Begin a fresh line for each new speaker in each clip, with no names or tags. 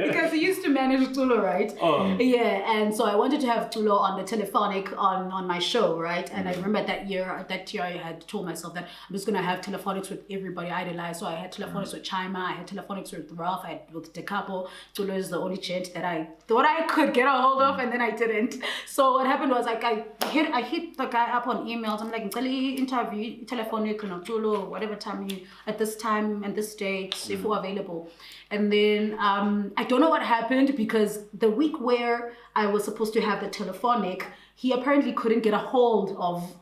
because he used to manage Tulo, right?
Oh.
Yeah, and so I wanted to have Tulo on the telephonic on my show, right? And I remember that year I had told myself that I'm just gonna have telephonics with everybody I idolize. So I had telephonics with Chima, I had telephonics with Ralph, I had with Decapo. Tulo is the only gent that I thought I could get a hold of, and then I didn't. So what happened was like I hit the guy up on emails. I'm like, interview telephonic Tulo, whatever time you at this time and this date if you're available. And then I don't know what happened, because the week where I was supposed to have the telephonic, he apparently couldn't get a hold of.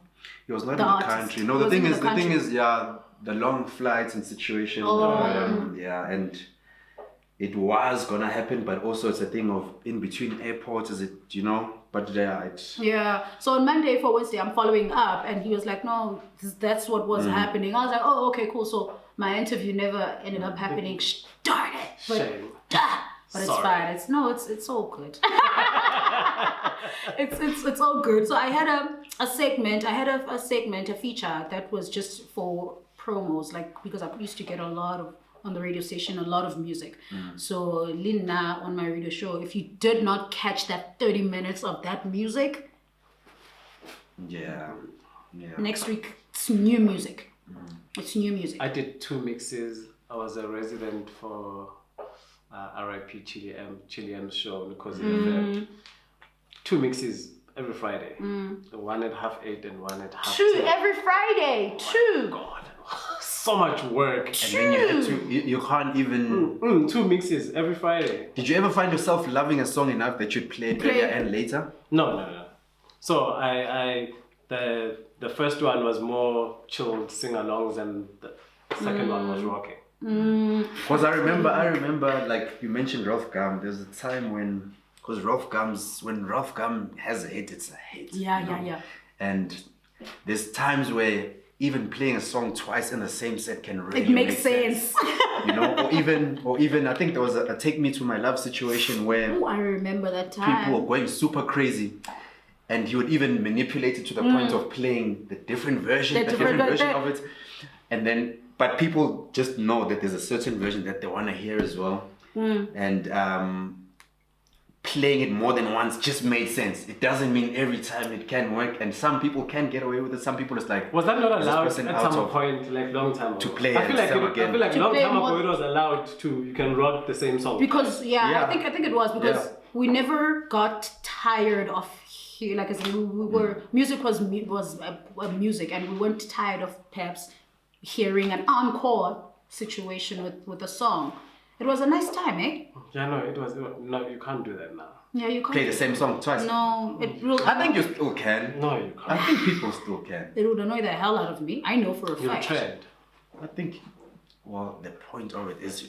He was not
the
in the
artist.
country. No, the thing is, yeah, the long flights and situation. Yeah, and it was gonna happen, but also it's a thing of in between airports, is it, you know? But
yeah. So on Monday for Wednesday, I'm following up, and he was like, "No, that's what was happening." I was like, "Oh, okay, cool." So my interview never ended up happening. Darn it!
Shame.
But it's fine. It's all good. it's all good. So I had a segment. I had a segment, a feature that was just for promos, like because I used to get a lot of on the radio station, a lot of music. So Lina on my radio show, if you did not catch that 30 minutes of that music, next week it's new music. It's new music.
I did 2 mixes. I was a resident for RIP Chili M's show because 2 mixes every Friday. 1 at 7:30 and 1 at 7:30.
2 every Friday. 2.
God, so much work.
And then you had to, you can't even...
2 mixes every Friday.
Did you ever find yourself loving a song enough that you'd play it earlier and later?
No. So the first one was more chilled sing-alongs, and the second one was rocking.
Because I remember, like you mentioned Ralph Gum. There's a time when, because when Ralph Gum has a hit, it's a hit.
Yeah.
And there's times where even playing a song twice in the same set can really
It makes sense.
You know, or even I think there was a Take Me to My Love situation where
I remember that time.
people were going super crazy. And he would even manipulate it to the point of playing the different version of it. And then, but people just know that there's a certain version that they want to hear as well. And playing it more than once just made sense. It doesn't mean every time it can work. And some people can get away with it. Some people it's like...
Was that not allowed at some point, like long time ago?
To play
I feel like long time ago it was allowed to, you can rock the same song.
Because, I think it was because we never got tired of... Like I said, we were music was music, and we weren't tired of perhaps hearing an encore situation with a song. It was a nice time, eh?
Yeah, no, it was no. You can't do that now.
Yeah, you can't
play the same song twice.
No,
I think you still can.
No, you can't.
I think people still can.
It would annoy the hell out of me. I know for a fact.
You're trained.
I think. Well, the point of it is.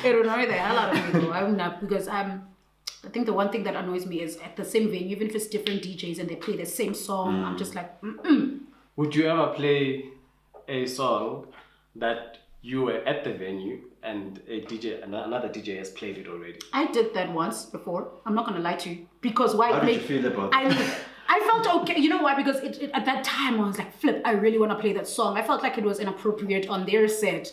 It would annoy the hell out of me though. I'm not, because I think the one thing that annoys me is at the same venue, even if it's different DJs and they play the same song, I'm just like,
Would you ever play a song that you were at the venue and another DJ has played it already?
I did that once before. I'm not gonna lie to you, because
How did you feel about it?
I felt okay. You know why? Because it at that time I was like, flip, I really want to play that song. I felt like it was inappropriate on their set.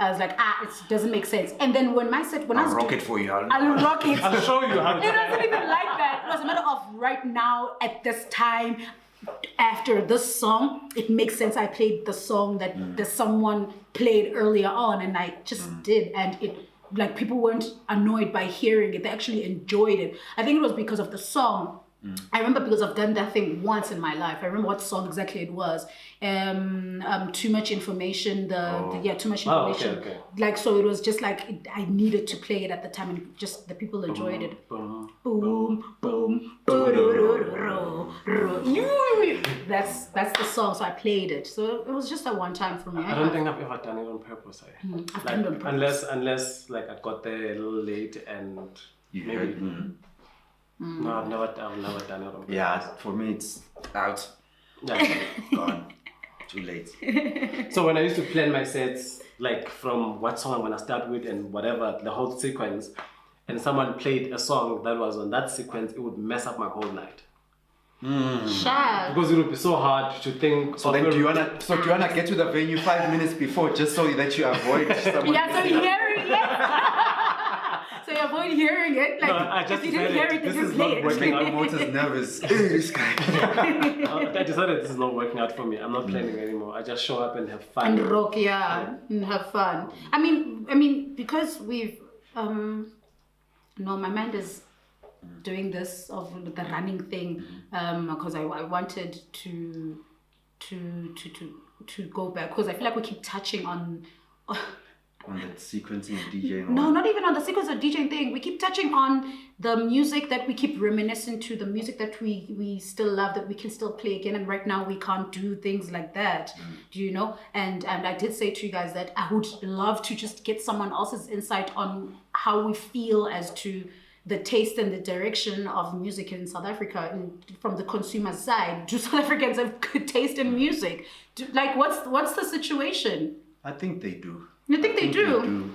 I was like, it doesn't make sense. And then when
I'll rock it for you.
I'll rock it.
I'll show you how to.
It wasn't even like that. It was a matter of right now, at this time, after this song, it makes sense. I played the song that someone played earlier on, and I just did, and it like people weren't annoyed by hearing it. They actually enjoyed it. I think it was because of the song. I remember because I've done that thing once in my life. I remember what song exactly it was. Too Much Information. Too Much Information.
Okay.
Like, so it was just like I needed to play it at the time, and just the people enjoyed it. Boom, boom, boom. That's the song. So I played it. So it was just a one time for me.
I don't think I've ever done it on purpose.
I've done it on purpose.
Unless like I got there a little late and maybe. No, I've never done it on purpose.
Yeah, for me it's out.
Yeah.
Gone. Too late.
So when I used to plan my sets, like from what song I'm gonna start with and whatever, the whole sequence, and someone played a song that was on that sequence, it would mess up my whole night.
Sure.
Because it would be so hard to think.
So then, do you wanna get to the venue 5 minutes before, just so that you avoid someone?
Yeah, so hearing it. So you avoid hearing it. Like,
No, I just
if you didn't hear it, then
this
you
is
play
not
it.
working
My
out.
motor's nervous. This guy.
I decided this is not working out for me. I'm not planning anymore. I just show up and have fun.
And rock, yeah, and have fun. I mean, because we've, no, my mind is doing this of the running thing, because I wanted to go back, because I feel like we keep touching on
that sequencing and DJing.
no, not even on the sequence of DJing thing. We keep touching on the music that we keep reminiscing to, the music that we still love, that we can still play again. And right now we can't do things like that. Do you know? And I did say to you guys that I would love to just get someone else's insight on how we feel as to the taste and the direction of music in South Africa, and from the consumer side. Do South Africans have good taste in music? What's the situation?
I think they do.
You think they do?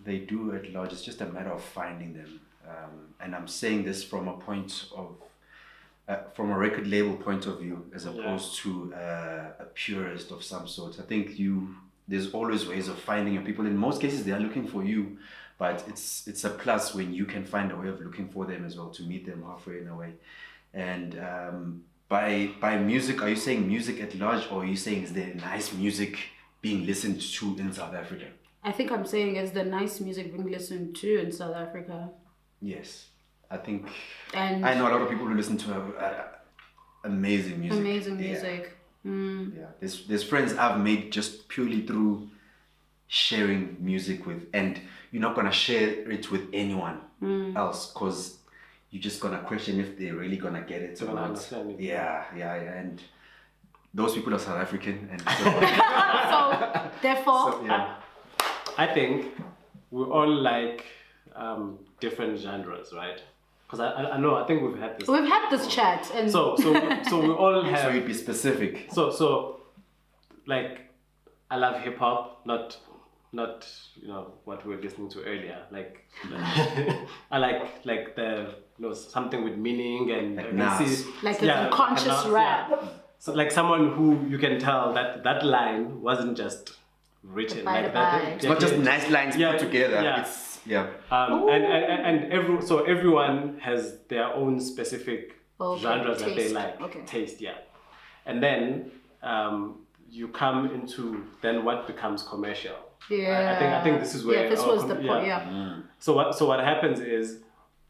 They do at large. It's just a matter of finding them. And I'm saying this from a point of, from a record label point of view, as opposed to a purist of some sort. I think there's always ways of finding your people. In most cases, they are looking for you, but it's a plus when you can find a way of looking for them as well, to meet them halfway in a way. And by music, are you saying music at large, or are you saying is there nice music being listened to in South Africa?
I think I'm saying is the nice music being listened to in South Africa.
Yes, I think.
And
I know a lot of people who listen to amazing music.
Amazing music.
Yeah, there's friends I've made just purely through sharing music with, and you're not gonna share it with anyone else, because you're just gonna question if they're really gonna get it or not.
Understand it.
Yeah, and those people are South African, and
so therefore,
yeah.
I think we all like different genres, right? Because I know, I think we've had this.
we've had this chat, and
So we all have.
So you'd be specific.
So like, I love hip hop, not what we were listening to earlier. Like I like the something with meaning and
Like
I can
Nas.
see-
like
yeah,
a conscious
Nas,
rap.
yeah. So like someone who you can tell that line wasn't just written
By
like
the
that.
by.
It's not just nice lines
Yeah,
put together.
yeah.
It's yeah.
And everyone has their own specific
Okay,
genres that they
taste.
like.
Okay.
Taste, yeah. And then you come into then what becomes commercial.
Yeah.
I think this is where
this
our
was the point. Yeah.
So what happens is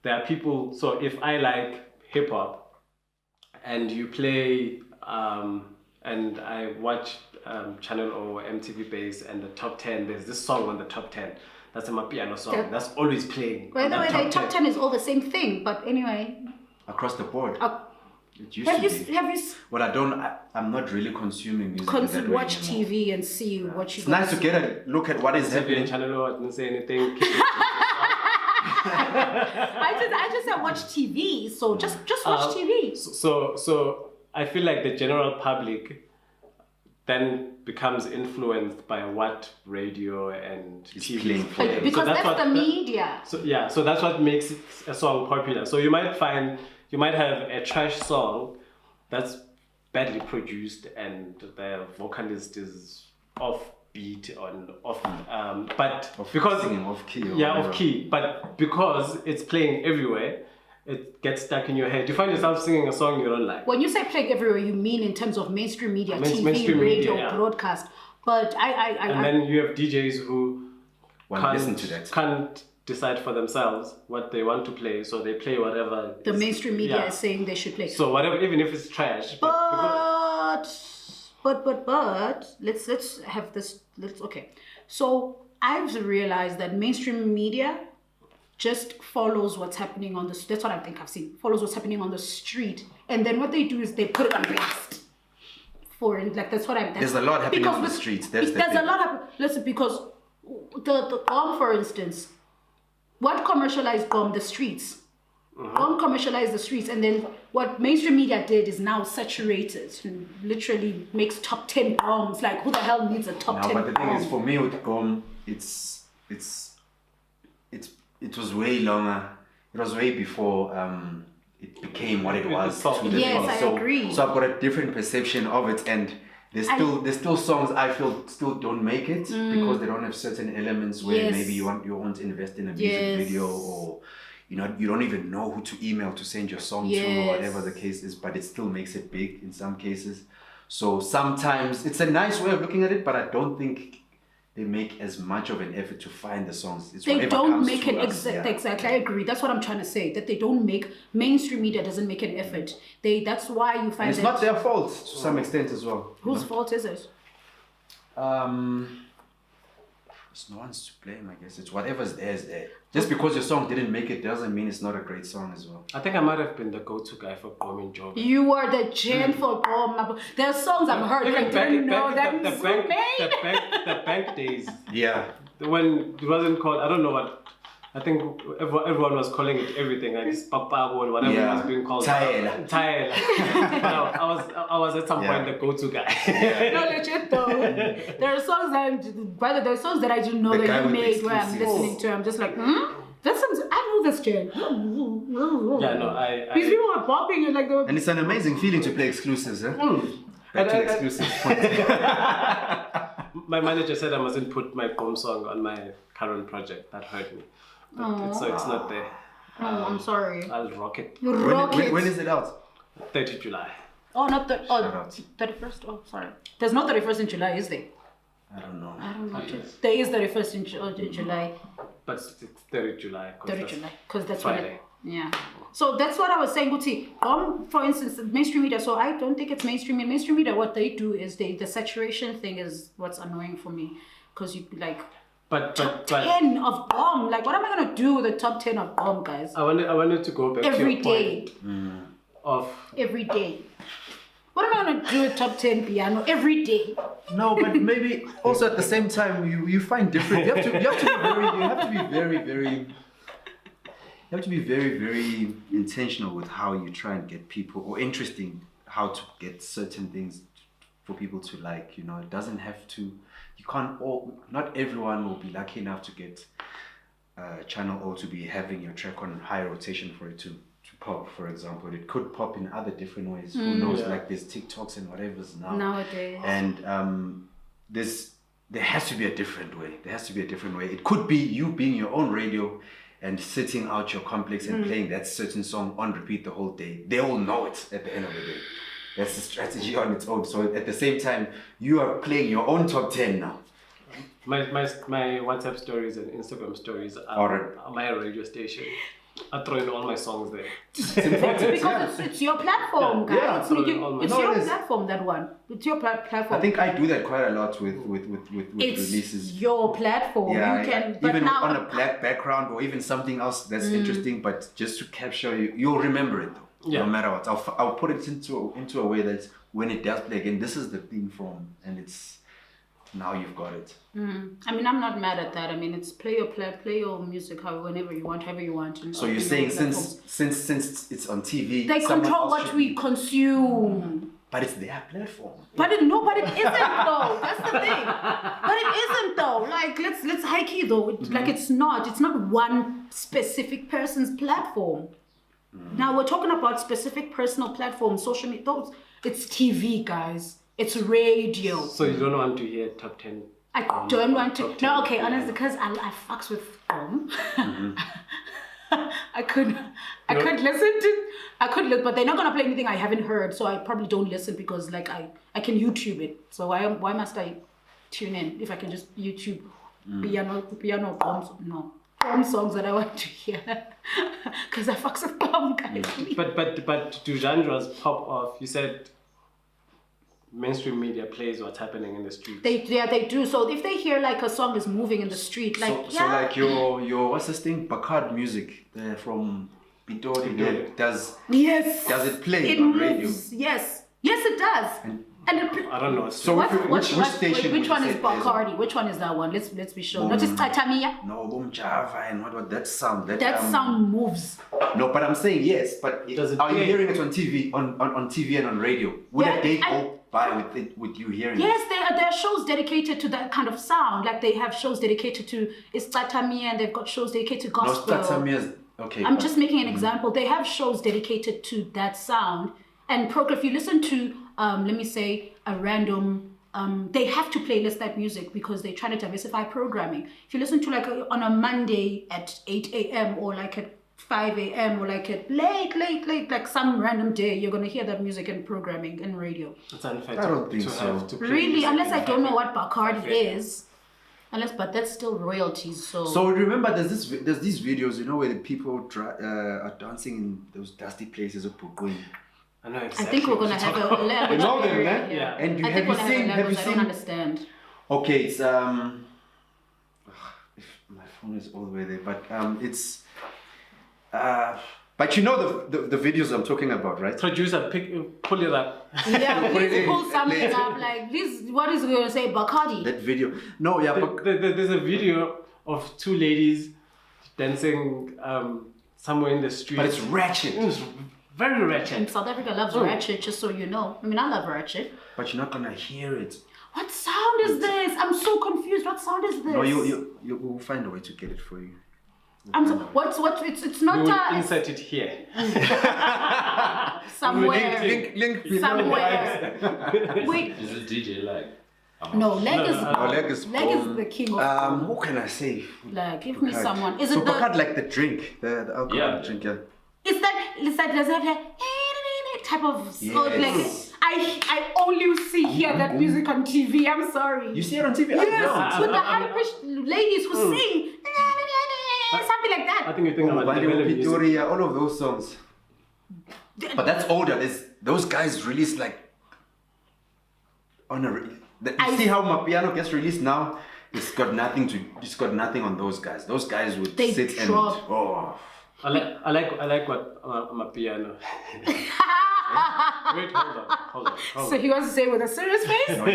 there are people. So if I like hip hop, and you play and I watch Channel O MTV Base, and the top 10, there's this song on the top 10. That's a Mapiano song.
Yeah.
That's always playing.
By the way, the top 10 is all the same thing, but anyway.
Across the board. It used
Have
to
you
be.
have you
Well, I'm not really consuming music. in that way
watch
anymore.
TV and see what you
It's nice to get a look at what is
TV
happening.
and Channel O, I didn't say anything.
I just said watch TV, so just watch TV.
So I feel like the general public then becomes influenced by what radio and TV
playing
is
for
playing.
them.
Because that's
what
the media.
So that's what makes a song popular. So you might have a trash song that's badly produced and the vocalist is offbeat but because
Singing off key. Or
yeah,
whatever.
off key, but because it's playing everywhere, it gets stuck in your head. You find yourself singing a song you don't like.
When you say playing everywhere, you mean in terms of mainstream media, TV,
Mainstream
radio,
media, yeah.
broadcast. But
And then you have DJs who
Well, listen to that.
can't decide for themselves what they want to play, so they play whatever
the mainstream media
yeah.
is saying they should play.
So whatever, even if it's trash.
But let's have this. Okay. So I've realized that mainstream media just follows what's happening on the. That's what I think I've seen. Follows what's happening on the street, and then what they do is they put it on blast. That's what I'm.
There's a lot happening on the streets. There's
a lot happening. Listen, because the GOM, for instance, what commercialized GOM? The streets. GOM commercialized the streets, and then what mainstream media did is now saturated and literally makes top 10 GOMs. Like, who the hell needs a top 10
But the thing
GOM?
is, for me with GOM, it was way longer. It was way before it became what it was.
Yes, I agree.
So I've got a different perception of it, and there's still songs I feel still don't make it because they don't have certain elements where maybe you want to invest in a music video, or you don't even know who to email to send your song to, or whatever the case is, but it still makes it big in some cases. So sometimes it's a nice way of looking at it, but I don't think they make as much of an effort to find the songs.
They don't make it exactly. I agree. That's what I'm trying to say. That they don't make, mainstream media doesn't make an effort. That's why you find
it's not their fault to some extent as well.
Whose fault is it?
It's no one's to blame, I guess. It's whatever's there is there. Just because your song didn't make it doesn't mean it's not a great song as well.
I think I might have been the go-to guy for Gom and Job.
You were the gen for Gom. There are songs I've heard that I didn't know that
the bank days.
Yeah.
When it wasn't called, I don't know what. I think everyone was calling it everything, like Papa or whatever it was being called.
Tile.
I was at some point the go-to guy.
No, legit though. There are songs that I didn't know that you made where I'm listening to. I'm just like, that sounds. I know this tune. These people are popping it like they were.
And it's an amazing feeling to play exclusives, eh? Back to exclusives.
My manager said I mustn't put my Gom song on my current project. That hurt me. So it's not there.
I'm sorry.
I'll rock it.
When is it out?
30 July.
Oh, not 31st. Oh, sorry. There's no 31st in July, is there?
I don't know.
There is 31st in July.
But it's 30 July.
30 July, because that's
Friday.
Yeah. So that's what I was saying, Guti. For instance, mainstream media. So I don't think it's mainstream. In mainstream media, what they do is the saturation thing is what's annoying for me, because you like. Top 10 of Gom. Like, what am I gonna do with the top 10 of Gom, guys?
I wanted to go back
every
to your
day.
Of
every day. What am I gonna do with top 10 piano every day?
No, but maybe also at the same time you find different. You have to be very, very intentional with how you try and get people, or interesting how to get certain things for people to like. It doesn't have to. You can't not everyone will be lucky enough to get channel O to be having your track on high rotation for it to pop, for example. It could pop in other different ways. Who knows? Like there's TikToks and whatever's
nowadays.
And there has to be a different way. It could be you being your own radio and sitting out your complex and playing that certain song on repeat the whole day. They all know it at the end of the day. That's the strategy on its own. So at the same time, you are playing your own top 10 now.
My WhatsApp stories and Instagram stories are my radio station. I throw in all my songs there.
Because it's your platform, guys.
Yeah,
it's your platform, that one. It's your platform.
I think I do that quite a lot with releases.
It's your platform.
Yeah,
you can,
even on a black background or even something else that's interesting, but just to capture you, you'll remember it though. Yeah. No matter what, I'll put it into a way that when it does play again, this is the theme from, and it's now you've got it.
I mean, I'm not mad at that. I mean, it's play your music whenever you want, however you want.
So you're saying since it's on TV,
they control what we consume.
But it's their platform.
But it isn't though. That's the thing. But it isn't though. Like let's high key though. Like it's not one specific person's platform. Now we're talking about specific personal platforms, social media. It's TV, guys. It's radio.
So you don't want to hear top 10?
I don't want to. No, okay, honestly, because I fucks with Gom. I could listen, but they're not gonna play anything I haven't heard, so I probably don't listen because like I can YouTube it. So why must I tune in if I can just YouTube piano Gom songs that I want to hear? Because I fucks with Gom, guys.
But do genres pop off? You said mainstream media plays what's happening in the streets.
They do. So if they hear like a song is moving in the street, like
so like your what's this thing? Bakard music from Pitori does it play on radio?
Yes, it does. And
I don't know. So which station?
Which one is Bacardi? Which one is that one? Let's be sure. Not just Tatamiya.
No, Boom Java and what that sound?
That sound moves.
No, but I'm saying yes. But are you hearing it on TV, on TV and on radio? Would a day go by with you hearing?
Yes, there are shows dedicated to that kind of sound. Like they have shows dedicated to Tatamiya, and they've got shows dedicated to gospel.
No, Tatamiya. Okay.
I'm just making an example. They have shows dedicated to that sound. And if you listen to, let me say, a random, they have to playlist that music because they're trying to diversify programming. If you listen to like on a Monday at 8 a.m. or like at 5 a.m. or like at late, like some random day, you're going to hear that music in programming and radio.
It's unfair.
I don't think so.
Really, unless I don't know what Bacardi is. But that's still royalties. So
remember, there's these videos, you know, where the people are dancing in those dusty places of Pugui.
I know exactly.
I think we're gonna have a language.
You know them,
barrier.
yeah.
And you,
I
have
think
you
we're
seen?
gonna have
Have you
I
seen?
don't understand.
Okay, it's if my phone is all the way there, but it's but you know the videos I'm talking about, right?
Producer, pull it up.
Yeah,
Put it
please
in.
pull something up. Like this, what is it gonna say? Bacardi.
That video. No, yeah, but
There's a video of two ladies dancing somewhere in the street.
it's ratchet.
It was very ratchet.
And South Africa loves ratchet, just so you know. I mean, I love ratchet.
But you're not gonna hear it.
What sound is this? I'm so confused. What sound is this?
No, you will find a way to get it for you.
It's not
We will insert it here.
somewhere.
Link below.
Somewhere. Wait.
Is it DJ like?
No, leg is
Leg is
the king of
what can I say?
like, give me
Bacardi.
someone. Is
So
it the
Bacardi, like the drink, the alcohol
Yeah.
drink, yeah.
Is that does that have type of
Yes.
like I only hear that music on TV. I'm sorry.
You see it on TV?
Yes, with the high pitched ladies who sing something like
I
that.
think you think about Ndebele music.
Pretoria, all of those songs. But that's older. Those guys release like on a. You see how Mapiano gets released now? It's got nothing on those guys. Those guys would
They
sit
drop.
and oh.
I like what my piano. Wait, hold on.
So he wants to say with a serious face.
No,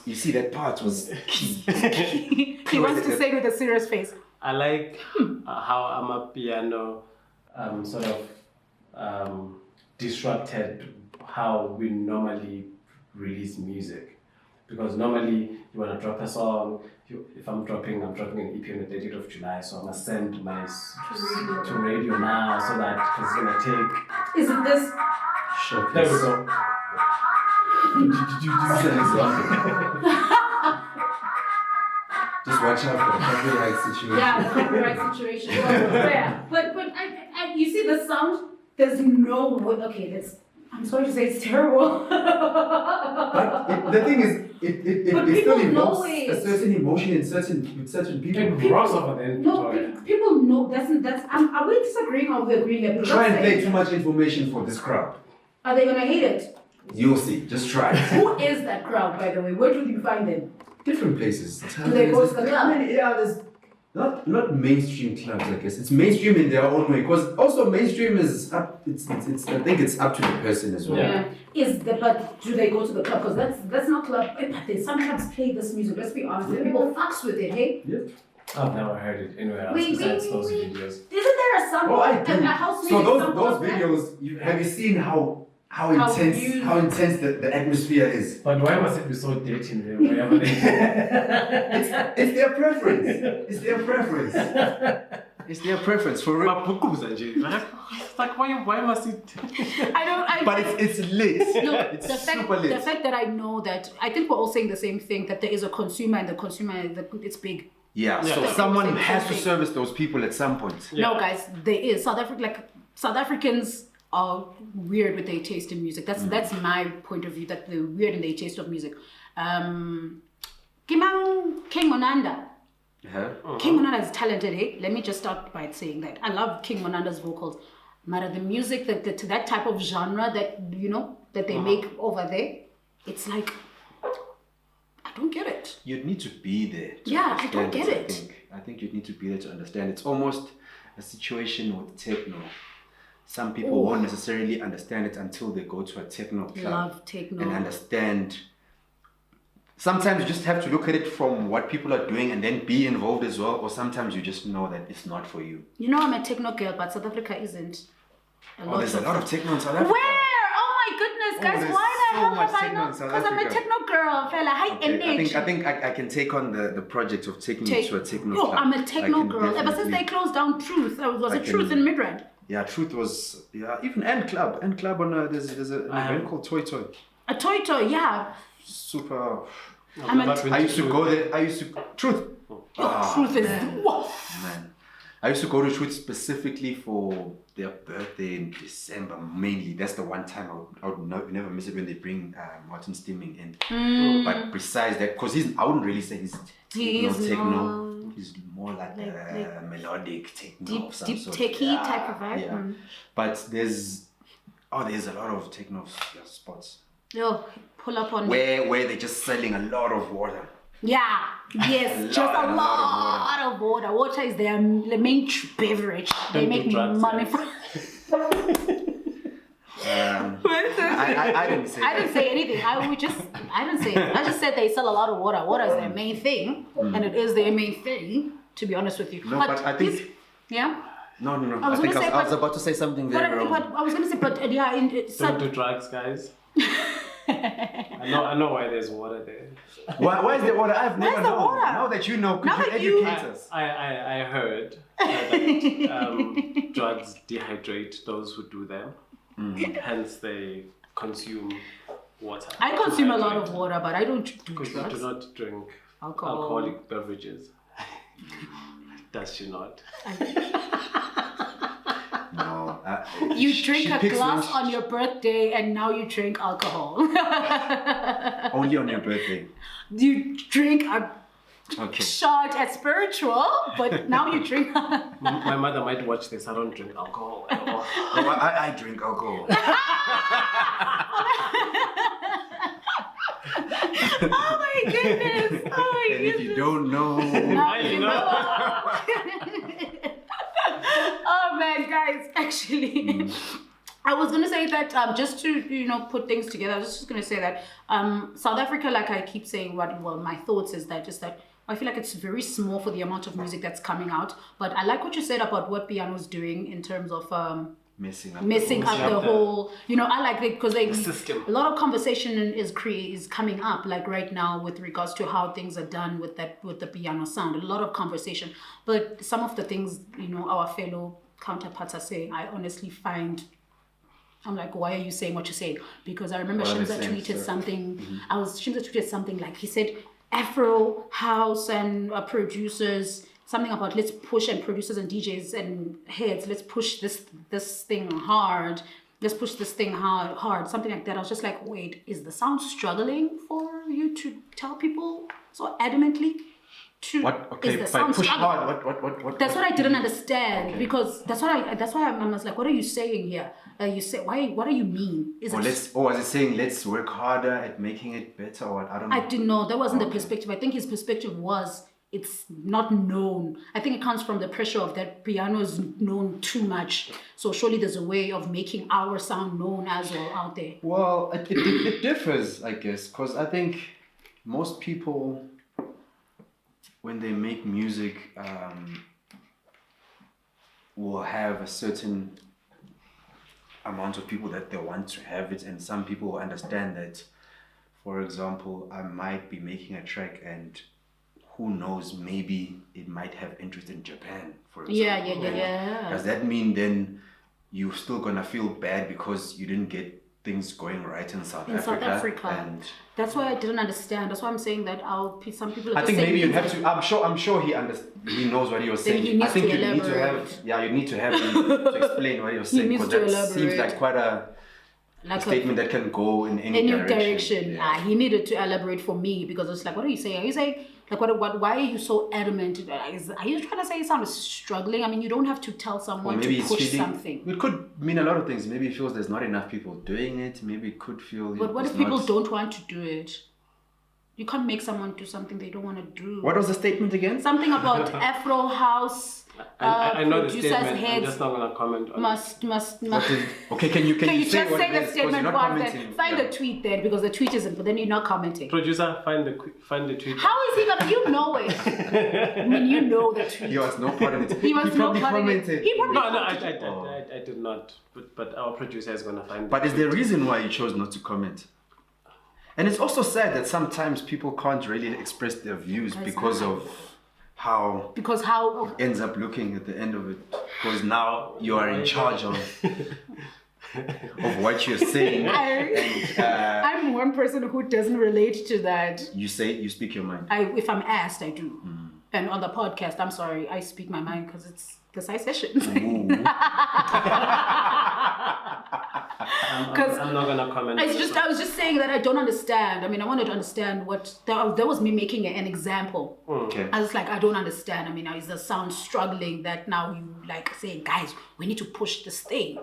you see that part was key.
He wants to say with a serious face.
I like how my piano sort of disrupted how we normally release music. Because normally you want to drop a song. If I'm dropping an EP on the 30th of July, so I must send my to radio now so that it's gonna take.
Is it this?
There we go.
Just watch out for the copyright situation.
Yeah, the copyright situation. Yeah, but I you see the sound. There's no way. Okay, that's. I'm sorry to say it's terrible.
But the thing is, it
But
still
people know
evokes
it.
a certain emotion in certain people.
It grows over there in
No,
Pretoria.
people know. That's. Are we disagreeing or are we agreeing? Because
Try and
that's
play
it.
too much information for this crowd.
Are they gonna hate it?
You'll see. Just try.
Who is that crowd, by the way? Where do you find them?
Different places.
Do they go to the club?
Yeah, there's not mainstream clubs, I guess. It's mainstream in their own way. Because also mainstream is up. It's I think it's up to the person as well.
Yeah.
But do they go to the club? Because that's not club. But they sometimes play this music. Let's be honest.
Yeah.
People fucks with it. Hey.
Yep.
I've never heard it anywhere else
Wait,
besides
wait,
those
wait.
videos.
Isn't there a song?
Oh, I do.
A house
So
music song
those
called that?
videos, have you seen how
How
intense
you-
the atmosphere is?
But why must it be so dirty in there? Wherever they...
It's their preference. It's their preference. It's their preference for real.
It's like why must it?
But it's lit.
No,
It's
the
super lit.
fact that I know that I think we're all saying the same thing, that there is a consumer and the consumer it's big.
Yeah, so
Yeah.
someone
Same
has to
thing.
service those people at some point.
No,
Yeah.
guys, there is South Africans are weird with their taste in music. That's my point of view. That they're weird in their taste of music. Kimang King Monanda.
Uh-huh.
King Monanda is talented. Hey, let me just start by saying that I love King Monanda's vocals. But the music that type of genre that they make over there, it's like I don't get it.
You'd need to be there. To
Yeah, I don't
understand
get it.
I think you'd need to be there to understand. It's almost a situation with techno. Some people won't necessarily understand it until they go to a techno club
Love techno.
and understand. Sometimes you just have to look at it from what people are doing and then be involved as well, or sometimes you just know that it's not for you.
You know I'm a techno girl, but South Africa isn't.
There's a lot of techno in South Africa.
Where? Oh my goodness, guys!
there's
Why hell
much
have I
techno in
not?
South
Because I'm a
Africa.
techno girl, fella. High energy.
I think I can take on the project of taking you to a techno club.
I'm a techno
I can
girl. Ever since they
definitely-
closed down Truth, was
I
it Truth
can-
in Midrand?
Yeah, Truth was even and club on there's an event called Toy.
A toy, yeah.
Super.
I'm a
I used to go there. Truth.
Truth is whoa.
Man, I used to go to Truth specifically for their birthday in December. Mainly, that's the one time I would never miss it when they bring Martin Stimming in. But besides that, because I wouldn't really say he's techno. He's more like a melodic techno,
Deep techie type of vibe.
Yeah. But there's a lot of techno spots.
Yo, pull up on
where they're just selling a lot of water.
Yeah, yes, just a lot of water. Water is their main beverage. They make money from.
I didn't say.
I didn't say anything. I didn't say it. I just said they sell a lot of water. Water is their main thing, and it is their main thing. To be honest with you,
No, but I think.
Yeah.
No.
I was
about to say something very wrong.
But I was gonna say, but yeah,
Don't do drugs, guys. I know why there's water there.
Why is there water? I've never known.
Water?
Now that you know, could
Now
you
that you-
educate us?
I heard that drugs dehydrate those who do them. Hence, they consume water.
I consume a lot of water, but I don't do
Because you
drugs.
do not drink
Alcohol.
alcoholic beverages. Does she not?
No.
You
she
drink a
picks
glass
when
on your birthday, and now you drink alcohol.
only on your birthday.
You drink a
Okay.
shot at spiritual, but now you drink.
My mother might watch this. I don't drink alcohol at all.
No, I drink alcohol.
Oh my goodness! Oh my
And if you don't know,
Now
you
you
know.
know. Oh man, guys, actually. I was gonna say that just to put things together. I was just gonna say that South Africa, like I keep saying, my thoughts is that just that I feel like it's very small for the amount of music that's coming out. But I like what you said about what Piano's doing in terms of
messing up
the whole. I like it because
The system.
a lot of conversation is coming up like right now with regards to how things are done with the piano sound. A lot of conversation, but some of the things our fellow counterparts are saying, I honestly find. I'm like, why are you saying what you're saying? Because I remember Shimza tweeted something. Shimza tweeted something like he said, Afro house and producers, something about let's push, and producers and DJs and heads, let's push this thing hard. Let's push this thing hard. Something like that. I was just like, wait, is the sound struggling for you to tell people so adamantly?
What? Okay,
Is the
by
sound
push
struggling?
hard. What?
That's what I didn't understand,
Okay.
because that's why I was like, what are you saying here? You say why? What do you mean?
Was it saying let's work harder at making it better, or what? I don't know.
I didn't know. That wasn't the perspective. I think his perspective was it's not known. I think it comes from the pressure of that piano is known too much. So surely there's a way of making our sound known as well out there.
Well, it differs, I guess, because I think most people, when they make music, will have a certain amount of people that they want to have it, and some people will understand that. For example, I might be making a track, and who knows, maybe it might have interest in Japan, for example.
Yeah.
Does that mean then you're still gonna feel bad because you didn't get things going right in South Africa? And
that's why I didn't understand. That's why I'm saying that some people are
I
just
think
saying
maybe you'd have to. I'm sure he knows what you're saying.
he needs
I think
to
you need to have.
elaborate.
Yeah, you need to have him to explain what you're saying,
needs
because
to
that seems
elaborate.
like quite a statement that can go in any direction. Yeah.
He needed to elaborate for me, because it's like, what are you saying? Are you saying like what? Why are you so adamant? Are you trying to say someone is struggling? I mean, you don't have to tell
Or
someone
maybe
to
it's
push
feeling.
something.
It could mean a lot of things. Maybe it feels there's not enough people doing it. Maybe it could feel.
But what
it's
if people
not-
don't want to do it? You can't make someone do something they don't want to do.
What was the statement again?
Something about Afro house.
I know the
producers'
statement. I'm
heads
just not gonna comment on it.
must.
Okay, can you
Can you
say
just
what
say
it
the
is? 'Cause you're
statement
not
once
commenting.
then find
Yeah.
the tweet then, because the tweet isn't, but then you're not commenting.
Producer, find the tweet.
How is he gonna? You know it. I mean, you know the tweet.
He was no part of it.
He was no
probably
part of it.
commented.
He probably
No,
commented.
I did not. But our producer is gonna find.
But is there a reason why you chose not to comment? And it's also sad that sometimes people can't really express their views because of how it ends up looking at the end of it. Because now you are in charge of what you're saying.
I'm one person who doesn't relate to that.
You speak your mind.
If I'm asked, I do. And on the podcast, I'm sorry, I speak my mind because it's the side sessions.
I'm not gonna comment.
I was just saying that I don't understand. I mean, I wanted to understand what that was me making an example.
Okay.
I was like, I don't understand. I mean, is the sound struggling that now you like say, guys, we need to push this thing?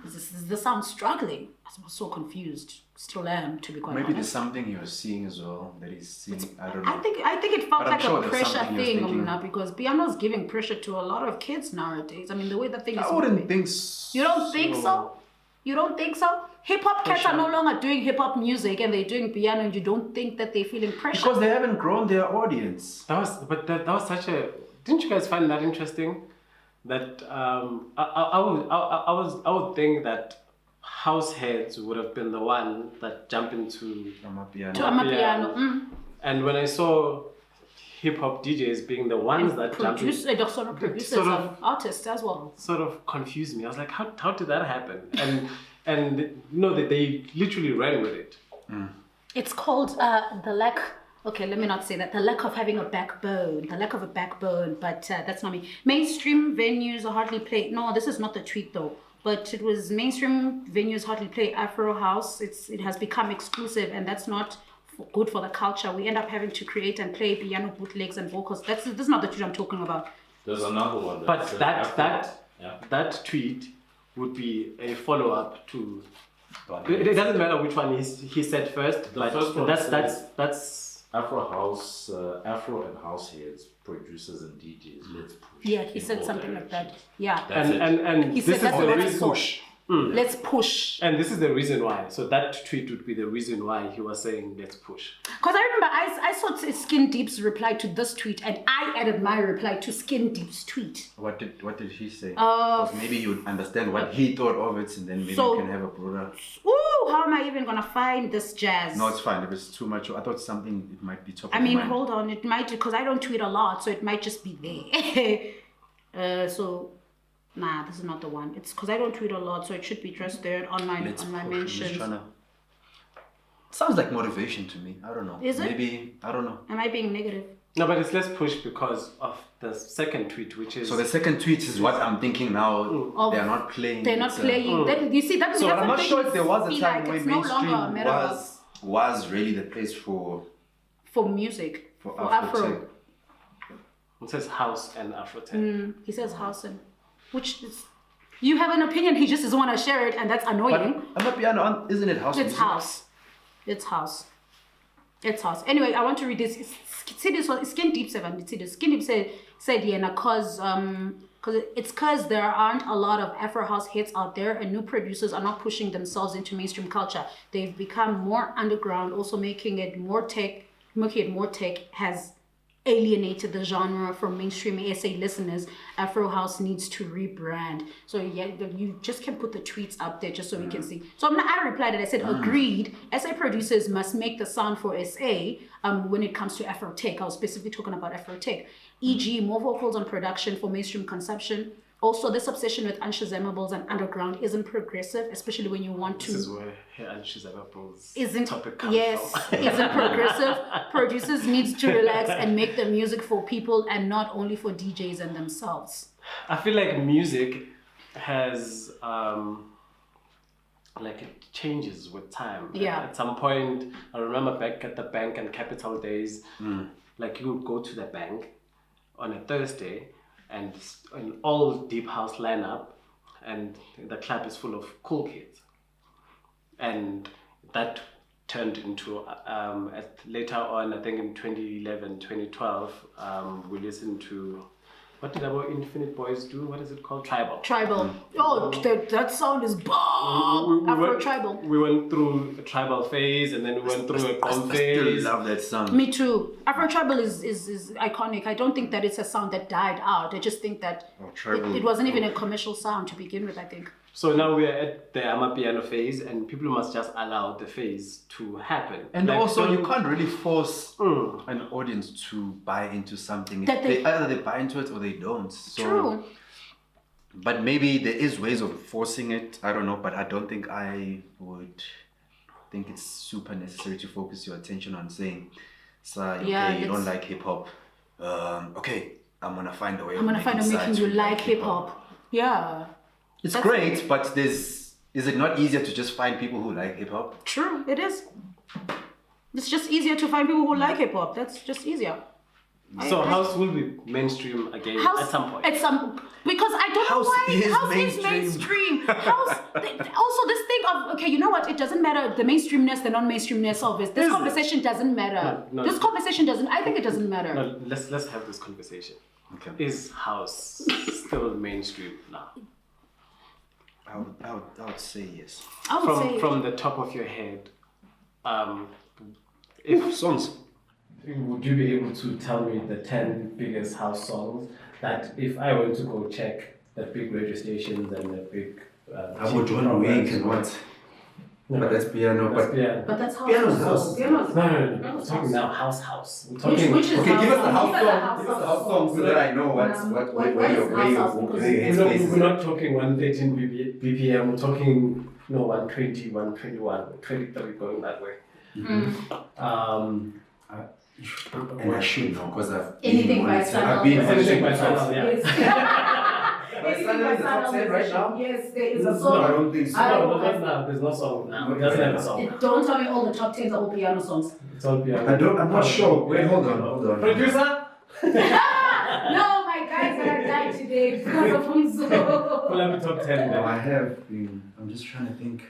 Is the sound struggling? I was so confused. Still am, to be quite honest.
Maybe there's something you're seeing as well that he's seeing. I don't know.
I think it felt like
sure
a pressure thing,
thinking...
because piano is giving pressure to a lot of kids nowadays. I mean, the way that thing is.
I wouldn't
moving.
think so.
You don't think so? You don't think so? Hip hop cats are no longer doing hip hop music and they're doing piano, and you don't think that they're feeling pressure?
Because they haven't grown their audience.
That was such a. Didn't you guys find that interesting? That I would think that house heads would have been the one that jumped into
Amapiano.
And when I saw hip hop DJs being the ones that jumped in,
sort of producers and artists as well.
Sort of confused me. I was like, how did that happen? And you know that they literally ran with it.
It's called the lack. Okay, let me not say that. The lack of having a backbone. The lack of a backbone, but that's not me. Mainstream venues hardly play. No, this is not the tweet though. But it was mainstream venues hardly play Afro house. It has become exclusive, and that's not good for the culture. We end up having to create and play piano bootlegs and vocals. This is not the tweet I'm talking about.
There's another one.
But that tweet would be a follow-up to. It doesn't matter which one he said first.
The first one
that's
Afro house, Afro and house heads, producers and DJs. Let's push.
Yeah, he said something like that. Yeah.
And
he
this
said
is the reason.
Push. Let's push.
And this is the reason why. So that tweet would be the reason why he was saying let's push.
Because I remember I saw Skin Deep's reply to this tweet, and I added my reply to Skin Deep's tweet.
What did he say? Because maybe you'd understand what he thought of it, and then maybe you can have a broader.
Ooh, how am I even gonna find this jazz?
No, it's fine. If it's too much, I thought something it might be top of
I mean,
mind.
hold on. It might, because I don't tweet a lot, so it might just be there. Nah, this is not the one. It's because I don't tweet a lot, so it should be just there on my mentions.
Sounds like motivation to me. I don't know.
Is it?
Maybe, I don't know.
Am I being negative?
No, but it's let's push because of the second tweet, which is.
So the second tweet is what I'm thinking now. They're not playing.
They're not playing. Then you see that.
So I'm not sure if there was a time when mainstream
no
was really the place for
music for Afro.
It says house and Afro tech.
He says house and. Which is, you have an opinion, he just doesn't want to share it, and that's annoying.
But Amapiano, isn't it house?
It's house. It's house. It's house. Anyway, I want to read this. Skin Deep 7. Skin Deep said yeah, because there aren't a lot of Afro house hits out there, and new producers are not pushing themselves into mainstream culture. They've become more underground, also making it more tech has alienated the genre from mainstream SA listeners. Afro house needs to rebrand. So yeah, you just can put the tweets up there just so we can see. So I replied and I said, agreed. SA producers must make the sound for SA when it comes to Afro tech. I was specifically talking about Afro tech, e.g. more vocals on production for mainstream consumption. Also, this obsession with unshazamables and underground isn't progressive, especially when you want to.
This is where unshazamables topic comes
from. Isn't progressive. Producers need to relax and make the music for people and not only for DJs and themselves.
I feel like music has it changes with time.
Yeah.
At some point, I remember back at the bank and Capital days, like you would go to the bank on a Thursday. And an all deep house lineup, and the club is full of cool kids. And that turned into, later on, I think in 2011, 2012, we listened to, what did our Infinite Boys do? What is it called? Tribal.
Oh, that sound is bomb. Tribal.
We went through a tribal phase, and then we went through a grom phase.
I still love that sound.
Me too. Afro tribal is iconic. I don't think that it's a sound that died out. I just think that it wasn't even a commercial sound to begin with, I think.
So now we are at the Amapiano phase, and people must just allow the phase to happen.
And
Like,
also, you
don't-
can't really force an audience to buy into something.
That
Either they buy into it or they don't. So,
True.
But maybe there is ways of forcing it. I don't know, but I don't think I would think it's super necessary to focus your attention on saying, okay,
Yeah,
you don't
it's-
like hip hop. Okay, I'm gonna find a way.
I'm gonna find a making you like hip hop. Yeah.
It's
That's-
great, but is it not easier to just find people who like hip hop?
True, it is. It's just easier to find people who like hip hop. That's just easier.
So house will be mainstream again at some point.
Because I don't
House
know why
is
house
mainstream.
is mainstream. Also, this thing of okay, you know what? It doesn't matter the mainstreamness, the non-mainstreamness of it. This
Is it?
conversation doesn't matter.
No.
This conversation doesn't. I think it doesn't matter.
No, let's have this conversation.
Okay.
Is house still mainstream now?
I would say yes.
I would say
From the top of your head, if
Songs.
would you be able to tell me the 10 biggest house songs that if I went to go check the big radio stations and the big
How about John Wayne and what?
No,
But that's piano.
that's
But
piano.
But that's house.
Piano's house.
Piano's
No. We're talking now house. We're talking.
which is
okay, give us the
house
house
song.
song. Give us the house song so that I know where your headspace is.
We're not talking 113 BPM. We're talking 120, 121, 23 going that way.
And I should know because I've
Anything by
I've been
Anything by
monitoring
Sanal, yeah.
Anything
Sanal
by
is the top
Sanal
10 right now?
Yes, there is
No,
a
I
song.
don't think so.
No, not now. There's no song now. It doesn't have a song.
Don't tell me all the top 10s are all piano songs.
It's all piano.
I'm not sure. Wait, hold on.
Producer,
No, my guys are dying today because of Mzu.
pull up the top 10
No,
then.
I have been. I'm just trying to think.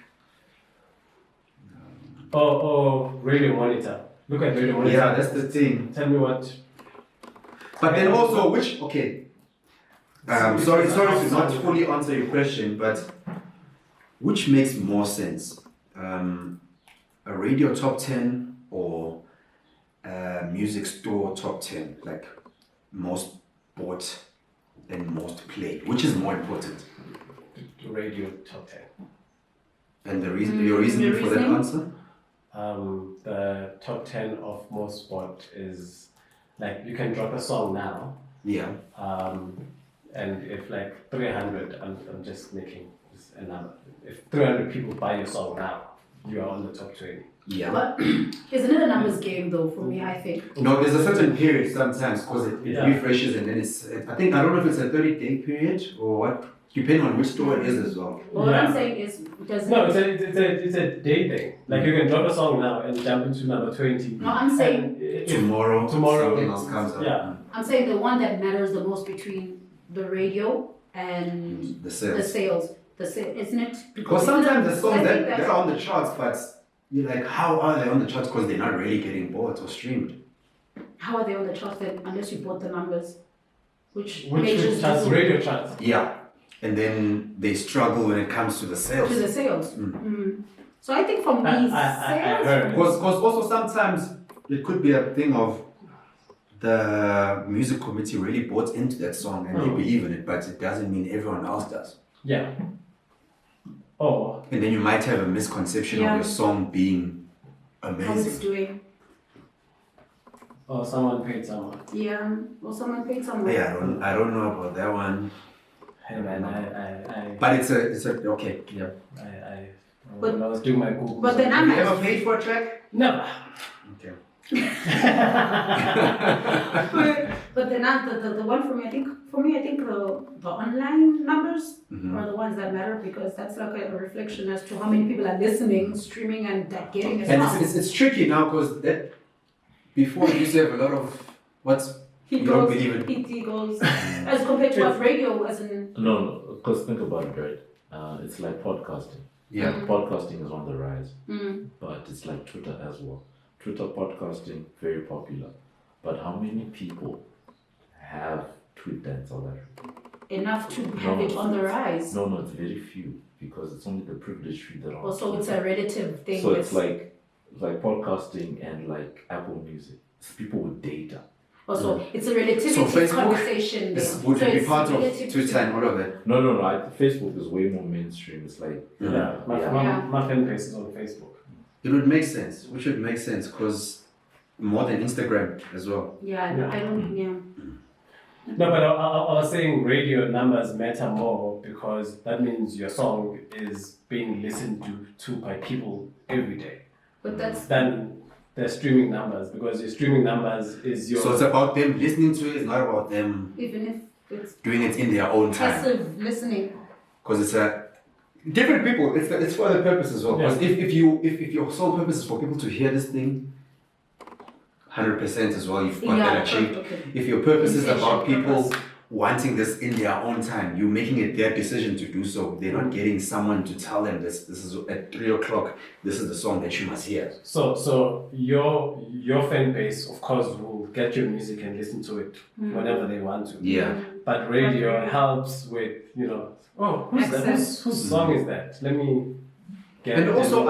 Oh, radio monitor. Look at radio monitor.
Yeah, that's the thing.
Tell me what.
But then also, okay. Sorry to not fully answer your question, but which makes more sense? A radio top 10 or a music store top 10? Like most bought and most played. Which is more important?
Radio top 10.
And your reasoning for that
reasoning?
answer?
The top 10 of most sport is like you can drop a song now,
Yeah.
and if like 300, I'm just making this a number. If 300 people buy your song now, you are on the top 20.
Yeah.
But isn't it a numbers game though for me, I think?
No, there's a certain period sometimes because it
Yeah.
refreshes and then I don't know if it's a 30-day period or what, depending on which store it is as well.
Well, what I'm
Yeah.
saying is, does
No,
it,
it's a day thing. Like you can drop a song now and jump into number 20.
No, I'm saying-
And if-
Tomorrow something else comes up.
Yeah.
I'm saying the one that matters the most between the radio and
The
the
sales.
sales. Isn't it?
Because sometimes the songs
I think
that are on the charts, but you're like, how are they on the charts? Because they're not really getting bought or streamed.
How are they on the charts then, unless you bought the numbers? Which
Which
majors
charts?
do
Radio charts.
Yeah. And then they struggle when it comes to the sales.
to the sales. So I think from
I
these
heard.
sales,
Because also sometimes it could be a thing of the music committee really bought into that song and they believe in it, but it doesn't mean everyone else does.
Yeah. Oh,
And then you might have a misconception
Yeah.
of your song being
how it's
amazing.
doing.
or someone paid someone.
Yeah, or someone paid someone.
Yeah, I don't know about that one,
Hey man, I
but it's a okay. Yeah.
But-
when I was doing my Google.
but then
Have
I'm
you ever paid for a track?
Never.
Okay.
But then the one for me, I think the online numbers
Mhm.
are the ones that matter because that's like a reflection as to how many people are listening, streaming, and getting a
And
song.
it's tricky now because that before you used to have a lot of what's
He
you don't
goes,
believe it.
he goes, as compared to what radio, as in
No, because think about it, right? It's like podcasting.
Yeah.
Podcasting is on the rise, but it's like Twitter as well. Twitter podcasting, very popular. But how many people have Twitter in South Africa?
enough to have it on the rise.
No, it's very few because it's only the privileged few that are. on
Also, it's
Twitter.
a relative thing.
So
with-
it's like podcasting and like Apple Music. It's people with data.
Also, it's a relativity
So Facebook
conversation.
would
So
be
it's
part of
relative
Twitter
to-
and all of that.
No. Facebook is way more mainstream. It's like
My fan base is on Facebook.
It would make sense. Which would make sense because more than Instagram as well.
Yeah, no, I don't. Yeah.
No, but I was saying radio numbers matter more because that means your song is being listened to by people every day.
But that's
Than the streaming numbers, because your streaming numbers is your.
So it's about them listening to it. It's not about them
even if it's
doing it in their own time.
passive listening.
Because it's a different people. It's for other purpose as well. Because if your sole purpose is for people to hear this thing, 100% as well, you've got that achieved.
Okay.
If your purpose is about
Intention,
people
purpose.
wanting this in their own time, you're making it their decision to do so. They're not getting someone to tell them this is at 3 o'clock, this is the song that you must hear.
So your fan base, of course, will get your music and listen to it whenever they want to.
Yeah.
But radio helps with, who's that? Whose song is that? Let me get
And
it.
also,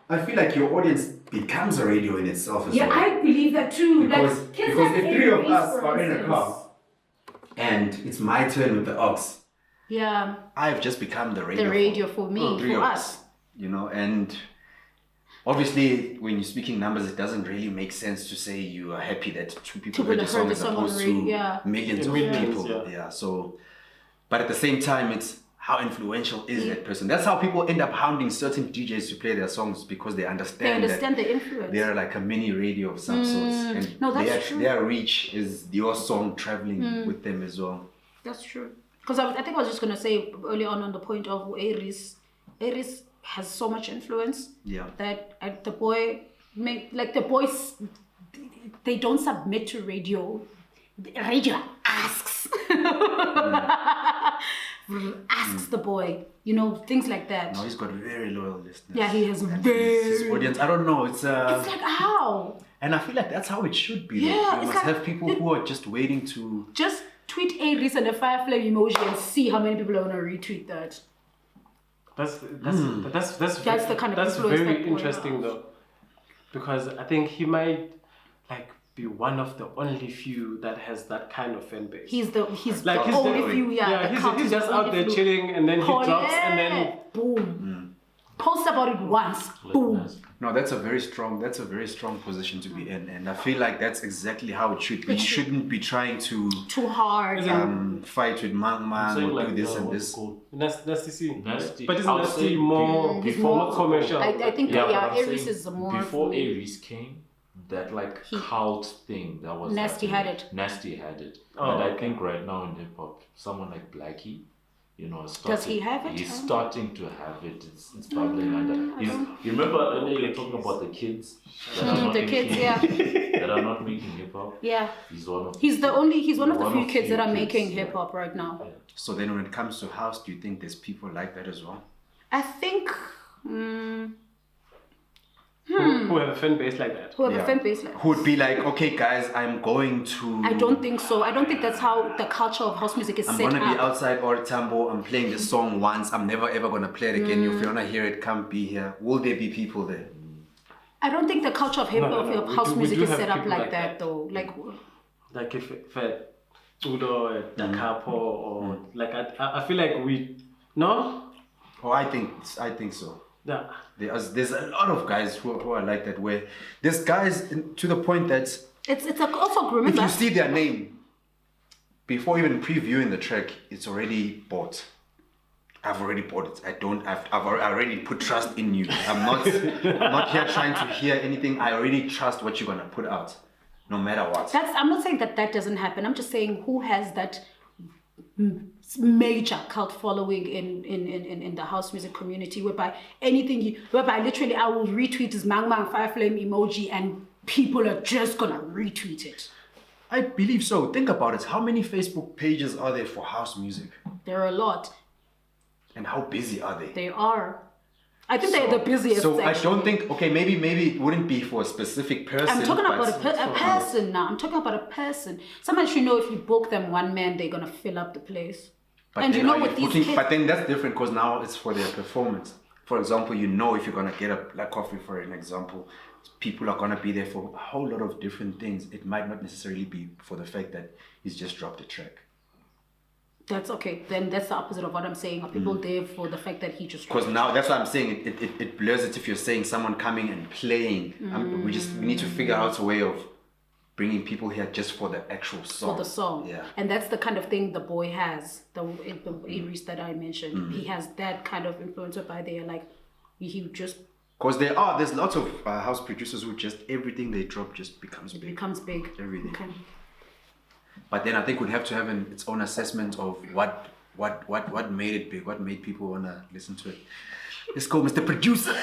I feel like your audience becomes a radio in itself as
Yeah,
well.
I believe that too.
Because
Like, kids
if
have
3 of
AVs,
us
for
are in a
instance.
car and it's my turn with the aux,
Yeah,
I've just become the radio.
the radio for me,
three
for
of
us.
and obviously when you're speaking numbers, it doesn't really make sense to say you are happy that 2 people
Two
heard
people
the song
heard the
as
song on
opposed
the
to
radio, yeah.
millions of
Millions,
people.
yeah.
So, but at the same time, it's how influential is that person. That's how people end up hounding certain DJs to play their songs because they
They
understand
understand
that
the influence.
they're like a mini radio of some sorts, and
No, that's true.
their reach is your song traveling with them as well.
That's true. Because I think I was just gonna say early on the point of Aries has so much influence.
Yeah.
That the boys, they don't submit to radio. Radio asks. Asks the boy, things like that.
No, he's got very loyal listeners.
Yeah, he has
And
very.
his audience. I don't know. It's
It's like how?
and I feel like that's how it should be.
Yeah,
you
it's
must
like-
have people who are just waiting to.
Just tweet Aries and a fire flame emoji and see how many people are gonna retweet that.
That's
the kind of
that's
influence
very
that boy
interesting
has.
though, because I think he might be one of the only few that has that kind of fan base.
He's the
Like, he's
only
the-
few, the
he's
count is
just
the
out
only
there
few.
chilling, and then he drops, and then
boom. Post about it once, boom.
No, that's a very strong position to be in, and I feel like that's exactly how it should be. You shouldn't be trying to
Too hard.
fight with man
Saying
or
like
do this
the-
and
what's
this.
it called?
Nasty C.
Nasty.
But isn't
I'll
Nasty
say
more
before-
commercial?
I think
but I'm
Aries
saying
is more
before
for-
Aries came, that cult thing that was
Nasty
happening,
had it.
Nasty had it.
Oh,
and I
okay.
think right now in hip hop, someone like Blackie, is
Does he
starting-
have it?
He's
I don't-
starting to have it. It's bubbling under.
I don't-
You remember earlier you're talking about the kids that are not
the
making,
kids, yeah.
that are not making hip hop.
Yeah.
He's one of.
He's one of the few kids that are
few
making
kids,
hip hop right now.
So then, when it comes to house, do you think there's people like that as well?
I think
Who have a fan base like that?
who have a
Yeah.
fan base like
Who would be like, okay, guys, I'm going to.
I don't think so. I don't think that's how the culture of house music is
I'm
set
gonna be
up.
outside or Tambo. I'm playing this song once. I'm never ever gonna play it again. If you wanna hear it, come be here. Will there be people there?
I don't think the culture of hip
No,
hop
no,
of
we
house
do- we
music
do
is
have
set up
people
like
like
that
that.
though. Like
Like if Udo, Da Capo, or I feel like we no.
Oh, I think so.
Yeah.
There's a lot of guys who are like that. Where there's guys to the point that
it's also
if
remember
you see their name before even previewing the track, it's already bought. I've already bought it. I've already put trust in you. I'm not here trying to hear anything. I already trust what you're gonna put out, no matter what.
I'm not saying that doesn't happen. I'm just saying who has that major cult following in the house music community, whereby literally I will retweet his Mang Mang Fire Flame emoji and people are just gonna retweet it.
I believe so. Think about it. How many Facebook pages are there for house music?
There are a lot.
And how busy are they?
They are. I think they're the busiest.
So I
actually.
don't think. Okay, maybe it wouldn't be for a specific person.
I'm talking
but
about a person now. I'm talking about a person. Someone should know if you book them one man, they're gonna fill up the place.
But
And
then
you know
are
what these
booking-
kids-
But then that's different because now it's for their performance. for example, you know, if you're gonna get a Black Coffee, for an example, people are gonna be there for a whole lot of different things. It might not necessarily be for the fact that he's just dropped a track.
That's okay. Then that's the opposite of what I'm saying. Are people there for the fact that he just?
Because now that's what I'm saying. It blurs it if you're saying someone coming and playing. We need to figure out a way of bringing people here just for the actual song.
For the song.
Yeah.
And that's the kind of thing the boy has. The areas that I mentioned. He has that kind of influence by there. Like he just.
Because there's lots of house producers who just everything they drop just becomes big.
Becomes big.
Everything.
Okay.
But then I think we'd have to have its own assessment of what made it big, what made people wanna listen to it. Let's go, Mr. Producer.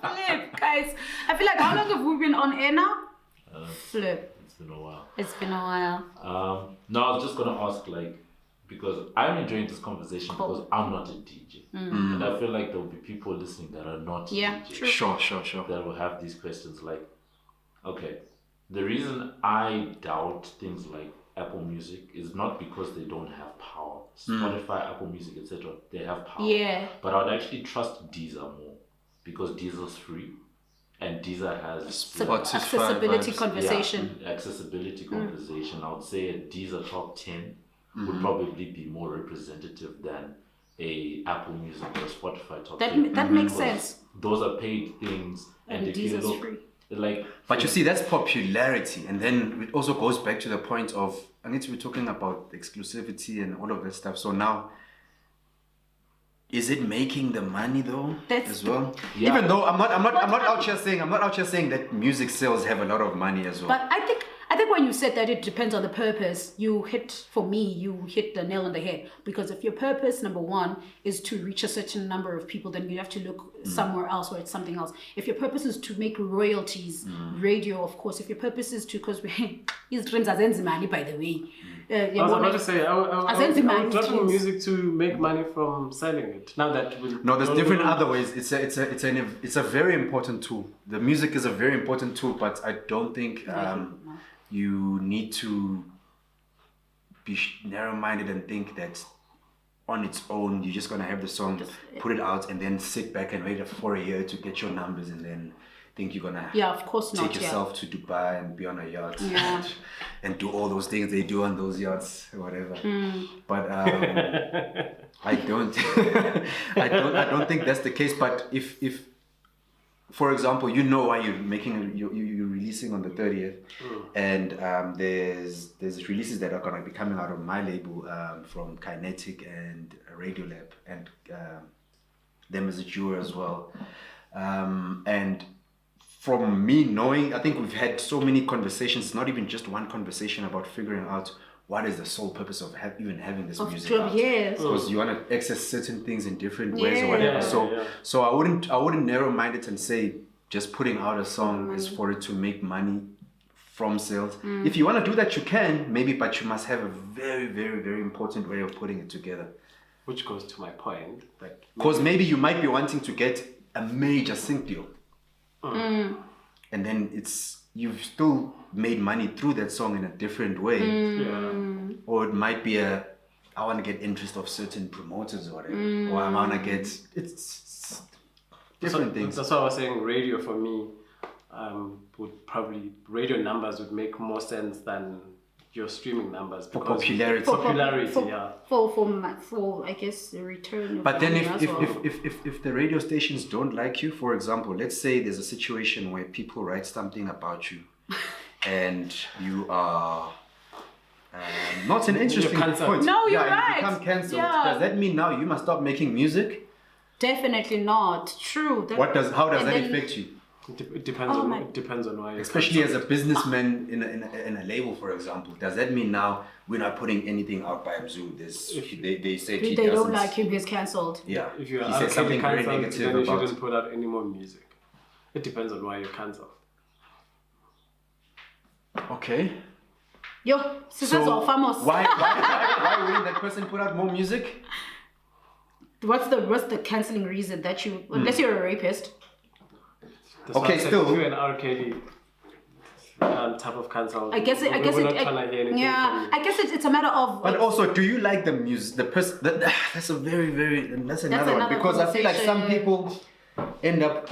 Flip, guys. I feel like how long have we been on air now? Flip.
It's been a while.
It's been a while.
No, I was just gonna ask, like, because I'm enjoying this conversation because I'm not a DJ, and I feel like there will be people listening that are not DJs.
True.
Sure.
That will have these questions like, okay, the reason I doubt things like Apple Music is not because they don't have power. Spotify, Apple Music, etc. They have power.
Yeah.
But I would actually trust Deezer more because Deezer's free, and Deezer has
Accessibility conversation.
Yeah, accessibility conversation. I would say a Deezer top 10 would probably be more representative than a Apple Music or Spotify top 10.
That makes sense.
Those are paid things, and if you
Deezer's
look,
free.
like,
But you see, that's popularity, and then it also goes back to the point of I need to be talking about exclusivity and all of that stuff. So now, is it making the money though as well?
Yeah.
Even though I'm not out here saying that music sales have a lot of money as well.
But I think when you said that it depends on the purpose, you hit the nail on the head. Because if your purpose, number one, is to reach a certain number of people, then you have to look somewhere else where it's something else. If your purpose is to make royalties, radio, of course. If your purpose is to, because his dreams are money, by the way.
I was about to say, I was dropping music to make money from selling it. Now that
there's different other ways. It's a very important tool. The music is a very important tool, but I don't think you need to be narrow-minded and think that on its own you're just gonna have the song, put it out, and then sit back and wait for a year to get your numbers, and then think you're gonna
of course not,
take yourself to Dubai and be on a yacht and do all those things they do on those yachts or whatever. But I don't think that's the case. But if for example, you know why you're releasing on the 30th, and there's releases that are gonna be coming out of my label from Kinetic and Radiolab and them as a juror as well, and from me knowing, I think we've had so many conversations, not even just one conversation about figuring out what is the sole purpose of even having this music out. Because you want to access certain things in different ways or whatever. So I wouldn't narrow mind it and say just putting out a song is for it to make money from sales. If you want to do that, you can maybe, but you must have a very, very, very important way of putting it together.
Which goes to my point, like
because maybe you might be wanting to get a major sync deal, and then you've still made money through that song in a different way. Or it might be I want to get interest of certain promoters or whatever, or I want to get it's different things.
That's why I was saying radio for me radio numbers would make more sense than your streaming numbers
for popularity.
For I guess the return.
But then if the radio stations don't like you, for example, let's say there's a situation where people write something about you, and you are not an interesting point.
No, you're right.
You become cancelled.
Yeah.
Does that mean now you must stop making music?
Definitely not. True.
How does that affect you?
It depends on why.
Especially as a businessman in a label, for example, does that mean now we're not putting anything out by Mzu? They say
they don't like him, he's cancelled.
Yeah.
If you
he said something very negative
then you
about.
shouldn't put out any more music. It depends on why you're cancelled.
Okay.
Yo, sisters are famous.
Why wouldn't that person put out more music?
What's the cancelling reason that unless you're a rapist?
That's
okay, still.
You and R. Kelly. type of cancel.
I guess
we're not trying to hear anything.
Yeah,
from you.
I guess it's a matter of.
But also, do you like the music? The person. That's a that's another one, because I feel like some people end up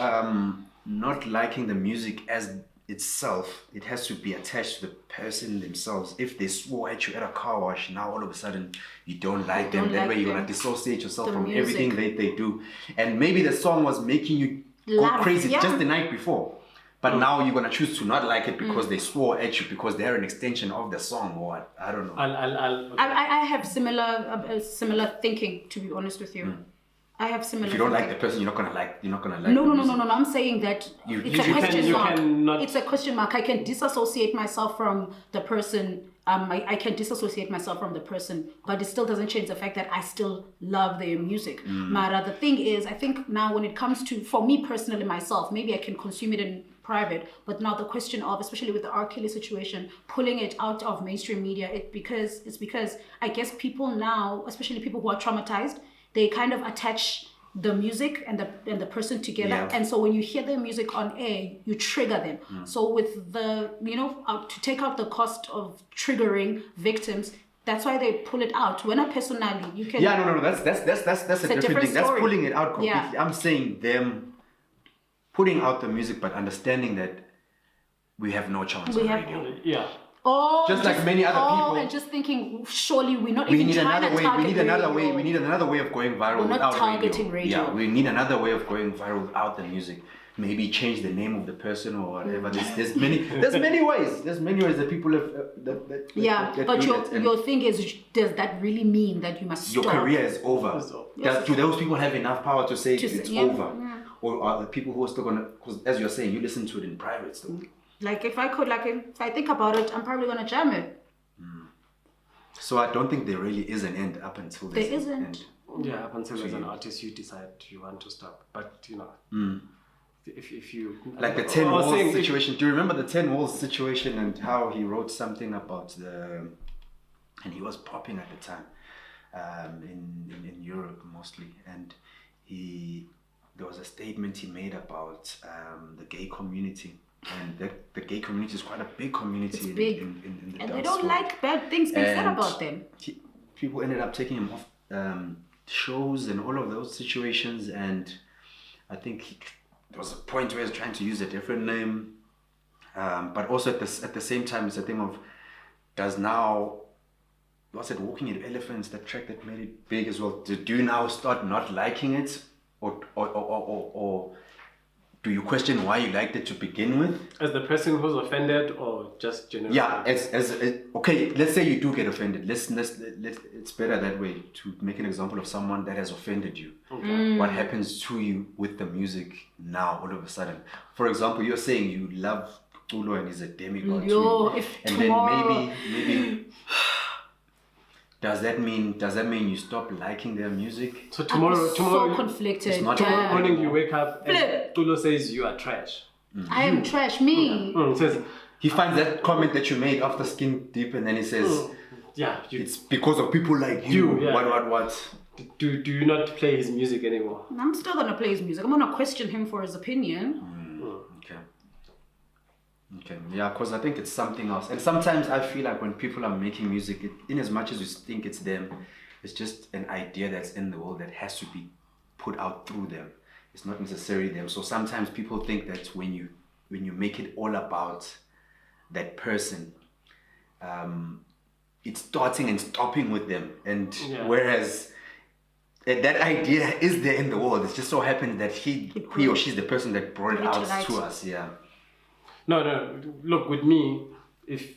not liking the music as itself. It has to be attached to the person themselves. If they swore at you at a car wash, now all of a sudden you don't like them. That way you're gonna dissociate yourself from everything they do. And maybe the song was making you go crazy just the night before. But now you're gonna choose to not like it because they swore at you, because they're an extension of the song, or what? I don't know.
I have similar thinking, to be honest with you. I have similar.
If you don't like the person, you're not gonna like.
No. I'm saying that it's a question mark. It's a question mark. I can disassociate myself from the person. I can disassociate myself from the person, but it still doesn't change the fact that I still love their music. Mara, the thing is, I think now when it comes to, for me personally myself, maybe I can consume it in private, but now the question of, especially with the R. Kelly situation, pulling it out of mainstream media, it's because I guess people now, especially people who are traumatized, they kind of attach the music and the person together, and so when you hear their music on air, you trigger them. So with the to take out the cost of triggering victims, that's why they pull it out. When I personally, you can that's a different thing. That's pulling it out completely. I'm saying them putting out the music, but understanding that we have no chance on radio.
Yeah.
Just like many other people,
and just thinking, surely we're not
we
even
need
trying
another
to
way.
target
We need another way.
radio.
We need another way of going viral
We're not
without
targeting radio.
Yeah, we need another way of going viral without the music. Maybe change the name of the person or whatever. There's many ways. There's many ways that people have. That
but
do that.
your thing is, does that really mean that you must
Your
stop?
career is over. Do those people have enough power to say it's over?
Yeah.
Or are the people who are still gonna? Because as you're saying, you listen to it in private still.
Like if I think about it, I'm probably gonna jam it.
So I don't think there really is an end up until
There
there's
isn't.
an end.
Yeah, up until as an artist you decide you want to stop. But if you
like the 10 Walls situation. Do you remember the 10 Walls situation and how he wrote something about and he was popping at the time in Europe mostly, and there was a statement he made about the gay community, and the gay community is quite a big community.
It's big.
In the
and
dance
they don't
world.
like bad things being said about them.
People ended up taking him off shows and all of those situations, and I think there was a point where he was trying to use a different name, but also at the same time it's a thing of was it Walking at Elephants, that track that made it big as well? Do you now start not liking it, or do you question why you liked it to begin with?
As the person who's offended, or just generally?
Yeah, okay. Let's say you do get offended. Let's it's better that way, to make an example of someone that has offended you. Okay. What happens to you with the music now? All of a sudden, for example, you're saying you love Ulo and he's a demigod. Then maybe. Does that mean you stop liking their music?
So tomorrow
so conflicted.
Tomorrow morning you wake up and Tulo says you are trash.
I am trash. Me.
Says
he finds that comment that you made after Skin Deep, and then he says, it's because of people like you. What?
Do you not play his music anymore?
I'm still gonna play his music. I'm gonna question him for his opinion.
Okay, yeah, because I think it's something else. And sometimes I feel like when people are making music, in as much as you think it's them, it's just an idea that's in the world that has to be put out through them. It's not necessarily them. So sometimes people think that when you make it all about that person, it's starting and stopping with them. And whereas that idea is there in the world, it just so happens that he or she's the person that brought it out to us. Yeah.
No. Look, with me, if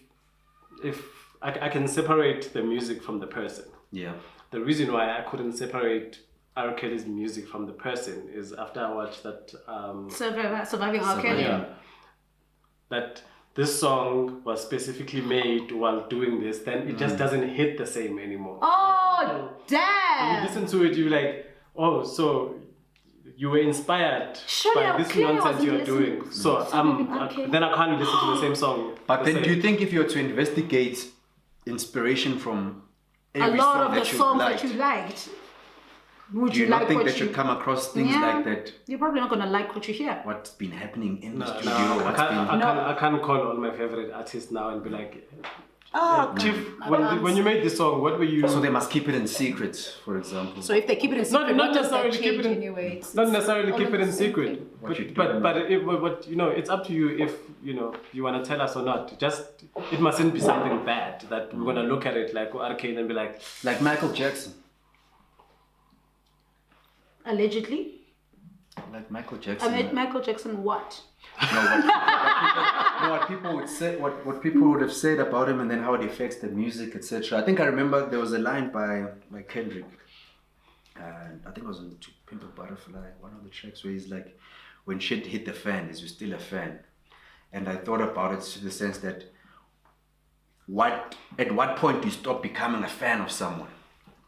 I can separate the music from the person. Yeah. The reason why I couldn't separate R. Kelly's music from the person is after I watched that
Surviving R. Kelly.
Yeah. That this song was specifically made while doing this, then it just doesn't hit the same anymore.
Oh, damn!
You listen to it, you're like, oh, so you were inspired by this nonsense you're doing. So then I can't listen to the same song.
But then do you think if you were to investigate inspiration from every
a lot
song
of
that
the
you
songs
liked,
that you liked, Would
Do you
you
not
like
think
what
that you come across things like that?
You're probably not gonna like what you hear.
What's been happening in the
No,
studio?
I can't call all my favorite artists now and be like,
Oh,
Chief, when you made this song, what were you?
So they must keep it in secret, for example.
so if they keep it in secret,
not
what does that
necessarily keep
change
it in,
anyway?
not necessarily
all
keep
of
it
the
in
same
secret.
thing.
But you know, it's up to you if you want to tell us or not. Just it mustn't be something bad that we're gonna look at it like arcade and be like
Michael Jackson.
Allegedly.
Like Michael Jackson.
I met Michael Jackson what?
What people would say, what people would have said about him, and then how it affects the music, etc. I think I remember there was a line by Kendrick. I think it was on To Pimp a Butterfly, one of the tracks where he's like, "When shit hit the fan, is you still a fan?" And I thought about it to the sense that, at what point do you stop becoming a fan of someone?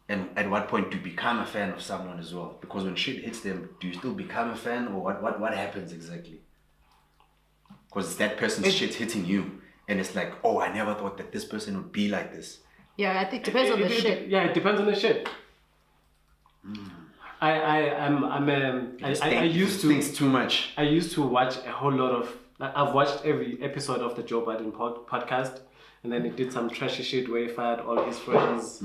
And at what point do you become a fan of someone as well? Because when shit hits them, do you still become a fan, or what happens exactly? Because it's that person's shit hitting you, and it's like, oh, I never thought that this person would be like this.
Yeah, I think it depends on the shit.
Yeah, it depends on the shit. I used to
things too much.
I used to watch a whole lot of. I've watched every episode of the Joe Biden podcast. And then he did some trashy shit where he fired all his friends.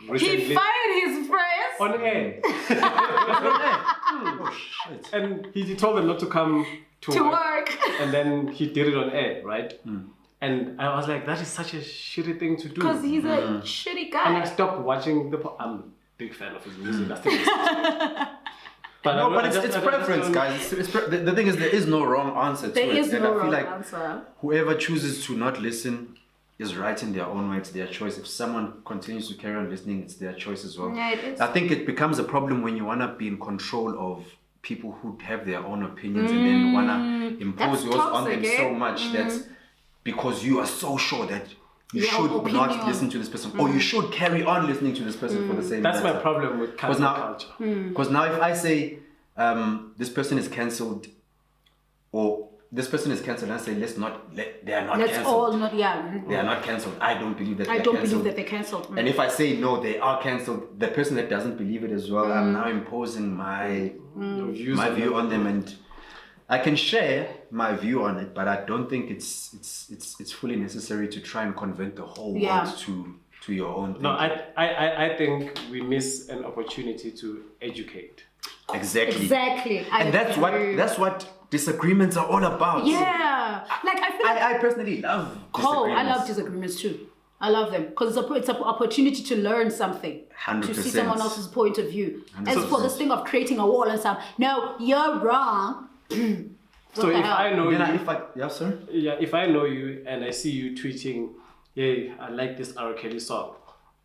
Recently.
He fired his friends?
On air.
Oh shit.
And he told them not to come to work. And then he did it on air, right? And I was like, that is such a shitty thing to do.
Because he's a shitty guy.
And I stopped watching I'm a big fan of his music. That's the
But it's preference, guys. The thing is, there is no wrong answer to it.
There is
and
no
I feel
wrong
like
answer.
whoever chooses to not listen is right in their own way. It's their choice. If someone continues to carry on listening, it's their choice as well.
Yeah, it is.
I think it becomes a problem when you want to be in control of people who have their own opinions and then want to impose
That's
yours on them
toxic,
so much that's because you are so sure that you
Your
should
opinion.
not listen to this person or you should carry on listening to this person for the same
That's my
matter.
problem with cancel culture.
Because now if I say this person is cancelled or this person is cancelled and I say they are not
Let's
cancelled.
all not, yeah.
They are not cancelled. I don't believe that
I
they're
don't
cancelled.
believe that they're cancelled.
And if I say no, they are cancelled, the person that doesn't believe it as well, I'm now imposing my view on them, and I can share my view on it, but I don't think it's fully necessary to try and convert the whole world to your own thing.
No, I think we miss an opportunity to educate.
Exactly. And
agree.
that's what disagreements are all about.
Yeah. Like I feel like
I personally love disagreements.
I love disagreements too. I love them because it's an opportunity to learn something,
100%.
to see someone else's point of view.
100%.
As for this thing of creating a wall and stuff, no, you're wrong.
So if I know you,
if
I know you and I see you tweeting, "Hey, I like this R. Kelly song,"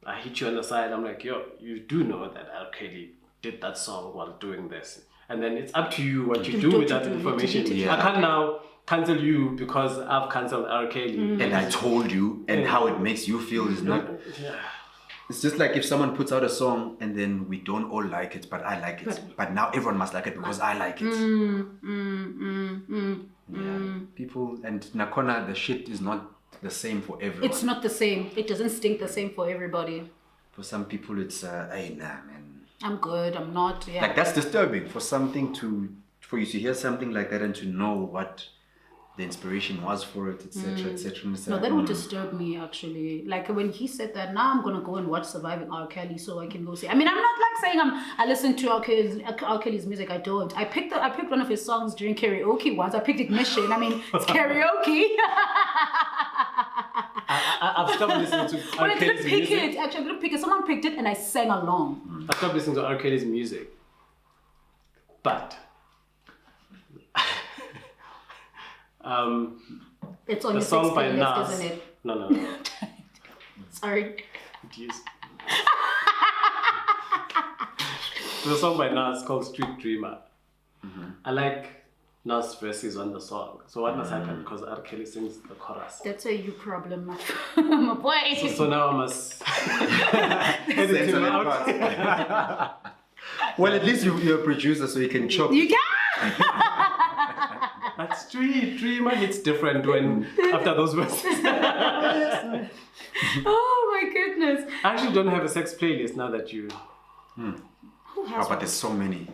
I hit you on the side. I'm like, "Yo, you do know that R. Kelly did that song while doing this," and then it's up to you what you do with that information. I can't now cancel you because I've cancelled R. Kelly.
And I told you, and how it makes you feel is not.
Yeah.
It's just like if someone puts out a song and then we don't all like it, but I like it. But now everyone must like it because I like it. People and Nakona, the shit is not the same for everyone.
It's not the same. It doesn't stink the same for everybody.
For some people, it's hey, nah, man.
I'm good. I'm not. Yeah.
Like that's disturbing for you to hear something like that and to know what the inspiration was for it, etc., etc.
No, that would disturb me actually. Like when he said that, now I'm gonna go and watch Surviving R. Kelly so I can go see. I mean, I'm not like saying I listen to R. Kelly's music. I don't. I picked one of his songs during karaoke once. I picked Ignition. I mean, it's karaoke.
I've stopped listening to
But
R.
I
Kelly's
didn't pick
music.
it. Actually, I didn't pick it. Someone picked it and I sang along.
I stopped listening to R. Kelly's music. But
It's on
the
your
song by
playlist,
Nas.
isn't it?
No.
Sorry.
There's a song by Nas called Street Dreamer. I like Nas' verses on the song. So what must happen? Because R. Kelly sings the chorus.
That's a you problem, my boy.
So now I must edit him out.
Well, at least you're a producer, so you can chop.
You can.
But Street Dreamer hits different when after those verses.
Oh my goodness.
I actually don't have a sex playlist now that you.
Who
Oh,
has
but
one?
there's so many.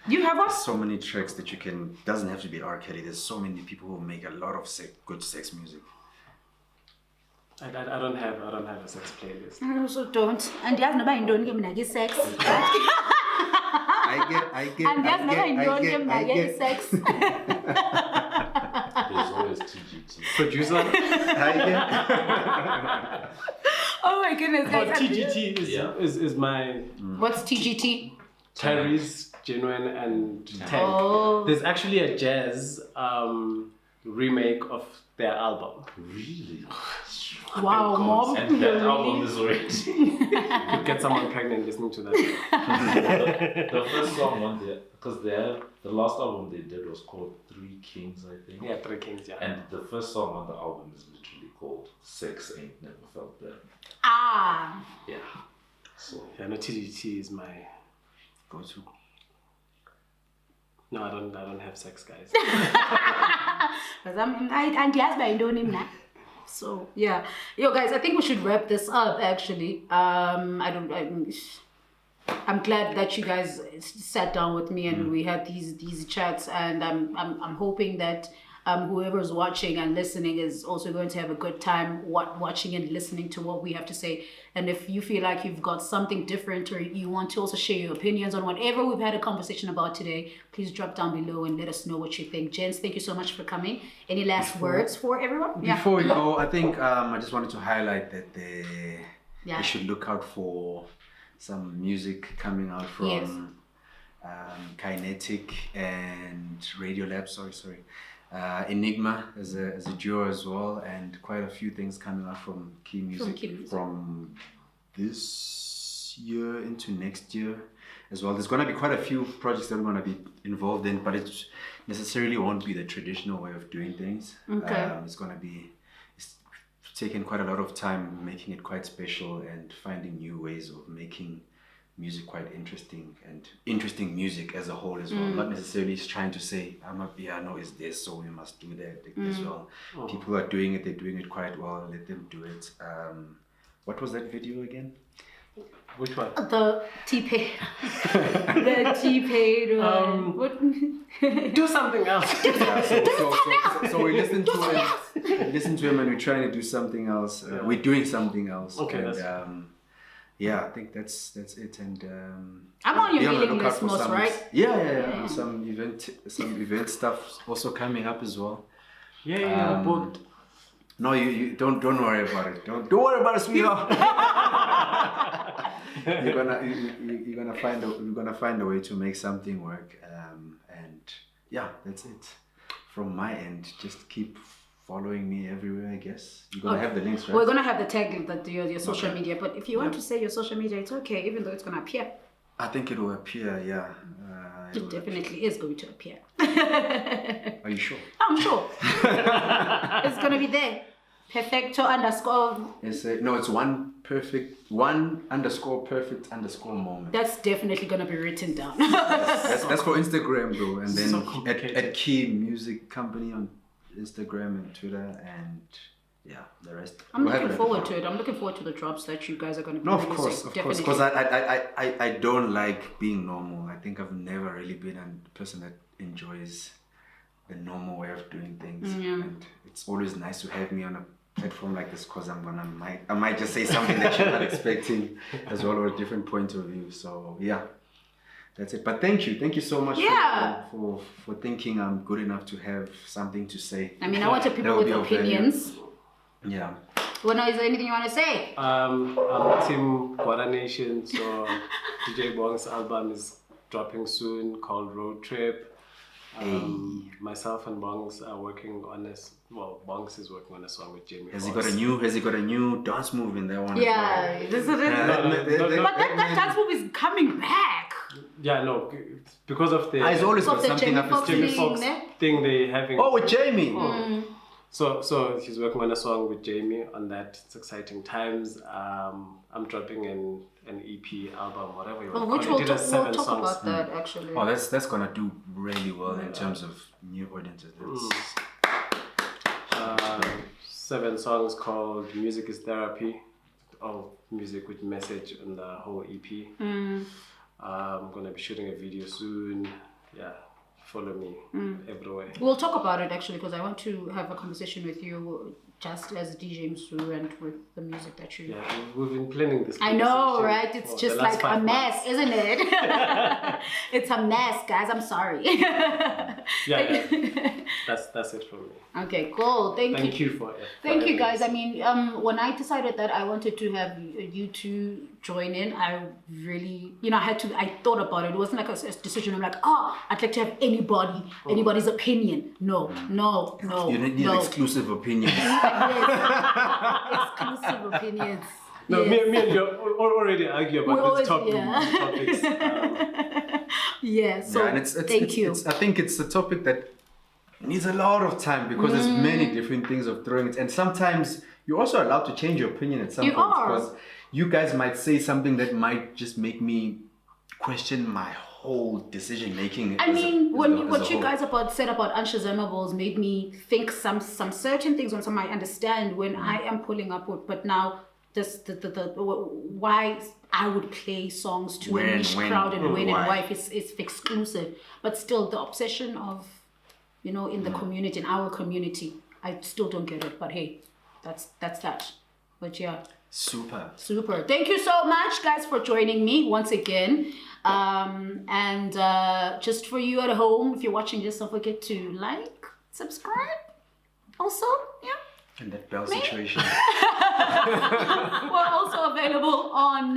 You have one?
So many tracks that you can. Doesn't have to be R. Kelly. There's so many people who make a lot of good sex music.
I don't have a sex playlist.
I also don't. And there's never in doing him nagi sex.
I get.
And there's never in doing him
I
nagi
get.
sex.
There's always TGT.
Producer.
I get.
Oh my goodness,
Oh,
guys.
TGT is my
What's TGT?
Tyrese, Genuine, and Tank.
Oh.
There's actually a jazz remake of their album.
Really?
Wow, mom.
And that album is already.
You get someone pregnant listening to that.
The first song on there, because the last album they did was called Three Kings, I think.
Yeah, Three Kings, yeah.
And the first song on the album is literally called Sex Ain't Never Felt That.
Ah.
Yeah. So
Yeah, no, TGT is my
Go-to.
No, I don't have sex, guys.
Because and yes, but I don't him now. So yeah, yo guys, I think we should wrap this up. Actually, I'm glad that you guys sat down with me and we had these chats, and I'm hoping that whoever's watching and listening is also going to have a good time watching and listening to what we have to say. And if you feel like you've got something different, or you want to also share your opinions on whatever we've had a conversation about today, please drop down below and let us know what you think. Gents, thank you so much for coming. Any last words for everyone?
Before we go, I think I just wanted to highlight that they should look out for some music coming out from Kinetic and Radiolab. Sorry. Enigma as a duo as well, and quite a few things coming out from Key Music from this year into next year as well. There's going to be quite a few projects that we're going to be involved in, but it necessarily won't be the traditional way of doing things.
Okay.
It's taken quite a lot of time making it quite special and finding new ways of making music quite interesting, and interesting music as a whole as well. Not necessarily trying to say Amapiano is this, so we must do that as well. People are doing it, they're doing it quite well, let them do it. What was that video again?
Which one?
The T-Paid. The T-Paid one. What?
Do something else.
So we listened to him and we're trying to do something else. We're doing something else.
Okay,
and, yeah, I think that's it. And
I'm on your
be the
mailing
lookout
list,
for
most,
some-
right?
Yeah. Some event stuff also coming up as well.
Yeah, but
No, you don't worry about it. Don't worry about it, sweetheart. You're gonna find a way to make something work. And yeah, that's it. From my end, just keep following me everywhere, I guess. You're gonna have the links, right?
We're gonna have the tag link that your social media, but if you want to say your social media, it's okay, even though it's gonna appear.
I think it will appear, yeah.
It definitely is going to appear.
Are you sure?
I'm sure. It's gonna be there. Perfecto underscore.
It's one perfect moment.
That's definitely gonna be written down.
That's for Instagram though, and then
So complicated.
at Key Music Company on Instagram and Twitter, and yeah, the rest.
I'm
We'll have
looking
it at
forward
the
to it. I'm looking forward to the drops that you guys are gonna be
No, of
releasing.
course,
Definitely.
because I don't like being normal. I think I've never really been a person that enjoys the normal way of doing things, and it's always nice to have me on a platform like this, because I might just say something that you're not expecting as well, or a different point of view. So yeah, that's it. But thank you so much for thinking I'm good enough to have something to say.
I mean, I wanted people
That would
with
be of value.
opinions.
Yeah.
Well, now, is there anything you want to say?
I'm Team Guada Nation, so DJ Bong's album is dropping soon called Road Trip. Myself and Bongs are working on this. Well, Bongs is working on a song with Jamie.
Has he got a new dance move in that one?
Yeah, this is it. But that dance move is coming back.
Yeah, no, because of the
He's always got
Of the
something
Jamie
up
Foxx
his
Jamie
sleeve.
Foxx
ne?
thing they having.
Oh, with Jamie.
So he's working on a song with Jamie on that. It's exciting times. I'm dropping an EP album, whatever you want
Which
to call
we'll
it.
talk,
It has
we'll
7
talk
songs.
about that actually.
Oh, that's gonna do really well in terms of new audiences.
7 songs called Music is Therapy. Oh, music with message on the whole EP. I'm gonna be shooting a video soon. Yeah, follow me everywhere.
We'll talk about it actually because I want to have a conversation with you just as DJ Mzu and with the music that you.
Yeah, we've been planning this.
I know, right? It's
for
just
the last
like a
5
mess,
months.
isn't it? It's a mess, guys. I'm sorry.
Yeah. That's it from me.
Okay, cool. Thank you. Thank you, guys. I mean, when I decided that I wanted to have you two join in, I really, I thought about it. It wasn't like a decision. I'm like, I'd like to have anybody's opinion. No.
You need exclusive opinions.
Exclusive opinions.
No,
Yes.
me and you already argue about these topics.
Yeah. So
and
thank you.
I think it's a topic that needs a lot of time because there's many different things of throwing it, and sometimes you're also allowed to change your opinion at some point because you guys might say something that might just make me question my whole decision making.
I mean, what you guys said about unshazamables made me think some certain things on some I understand when I am pulling up with, but now the why I would play songs to a niche crowd and when and why it's exclusive, but still the obsession of in the community, in our community, I still don't get it. But hey, that's that. But yeah.
Super.
Thank you so much, guys, for joining me once again. And just for you at home, if you're watching this, don't forget to like, subscribe. Also, yeah.
And that bell situation.
We're also available on,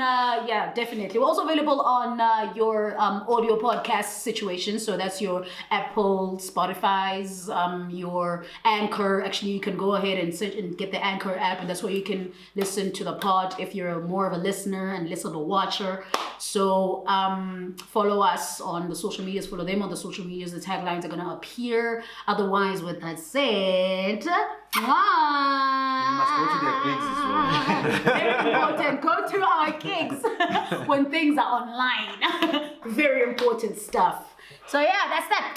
definitely. We're also available on your audio podcast situation. So that's your Apple, Spotify's, your Anchor. Actually, you can go ahead and search and get the Anchor app, and that's where you can listen to the pod if you're more of a listener and less of a watcher. So follow us on the social medias. Follow them on the social medias. The taglines are going to appear. Otherwise, with that said,
You must go to their gigs as well.
very important. Go to our gigs when things are online. Very important stuff. So yeah, that's that.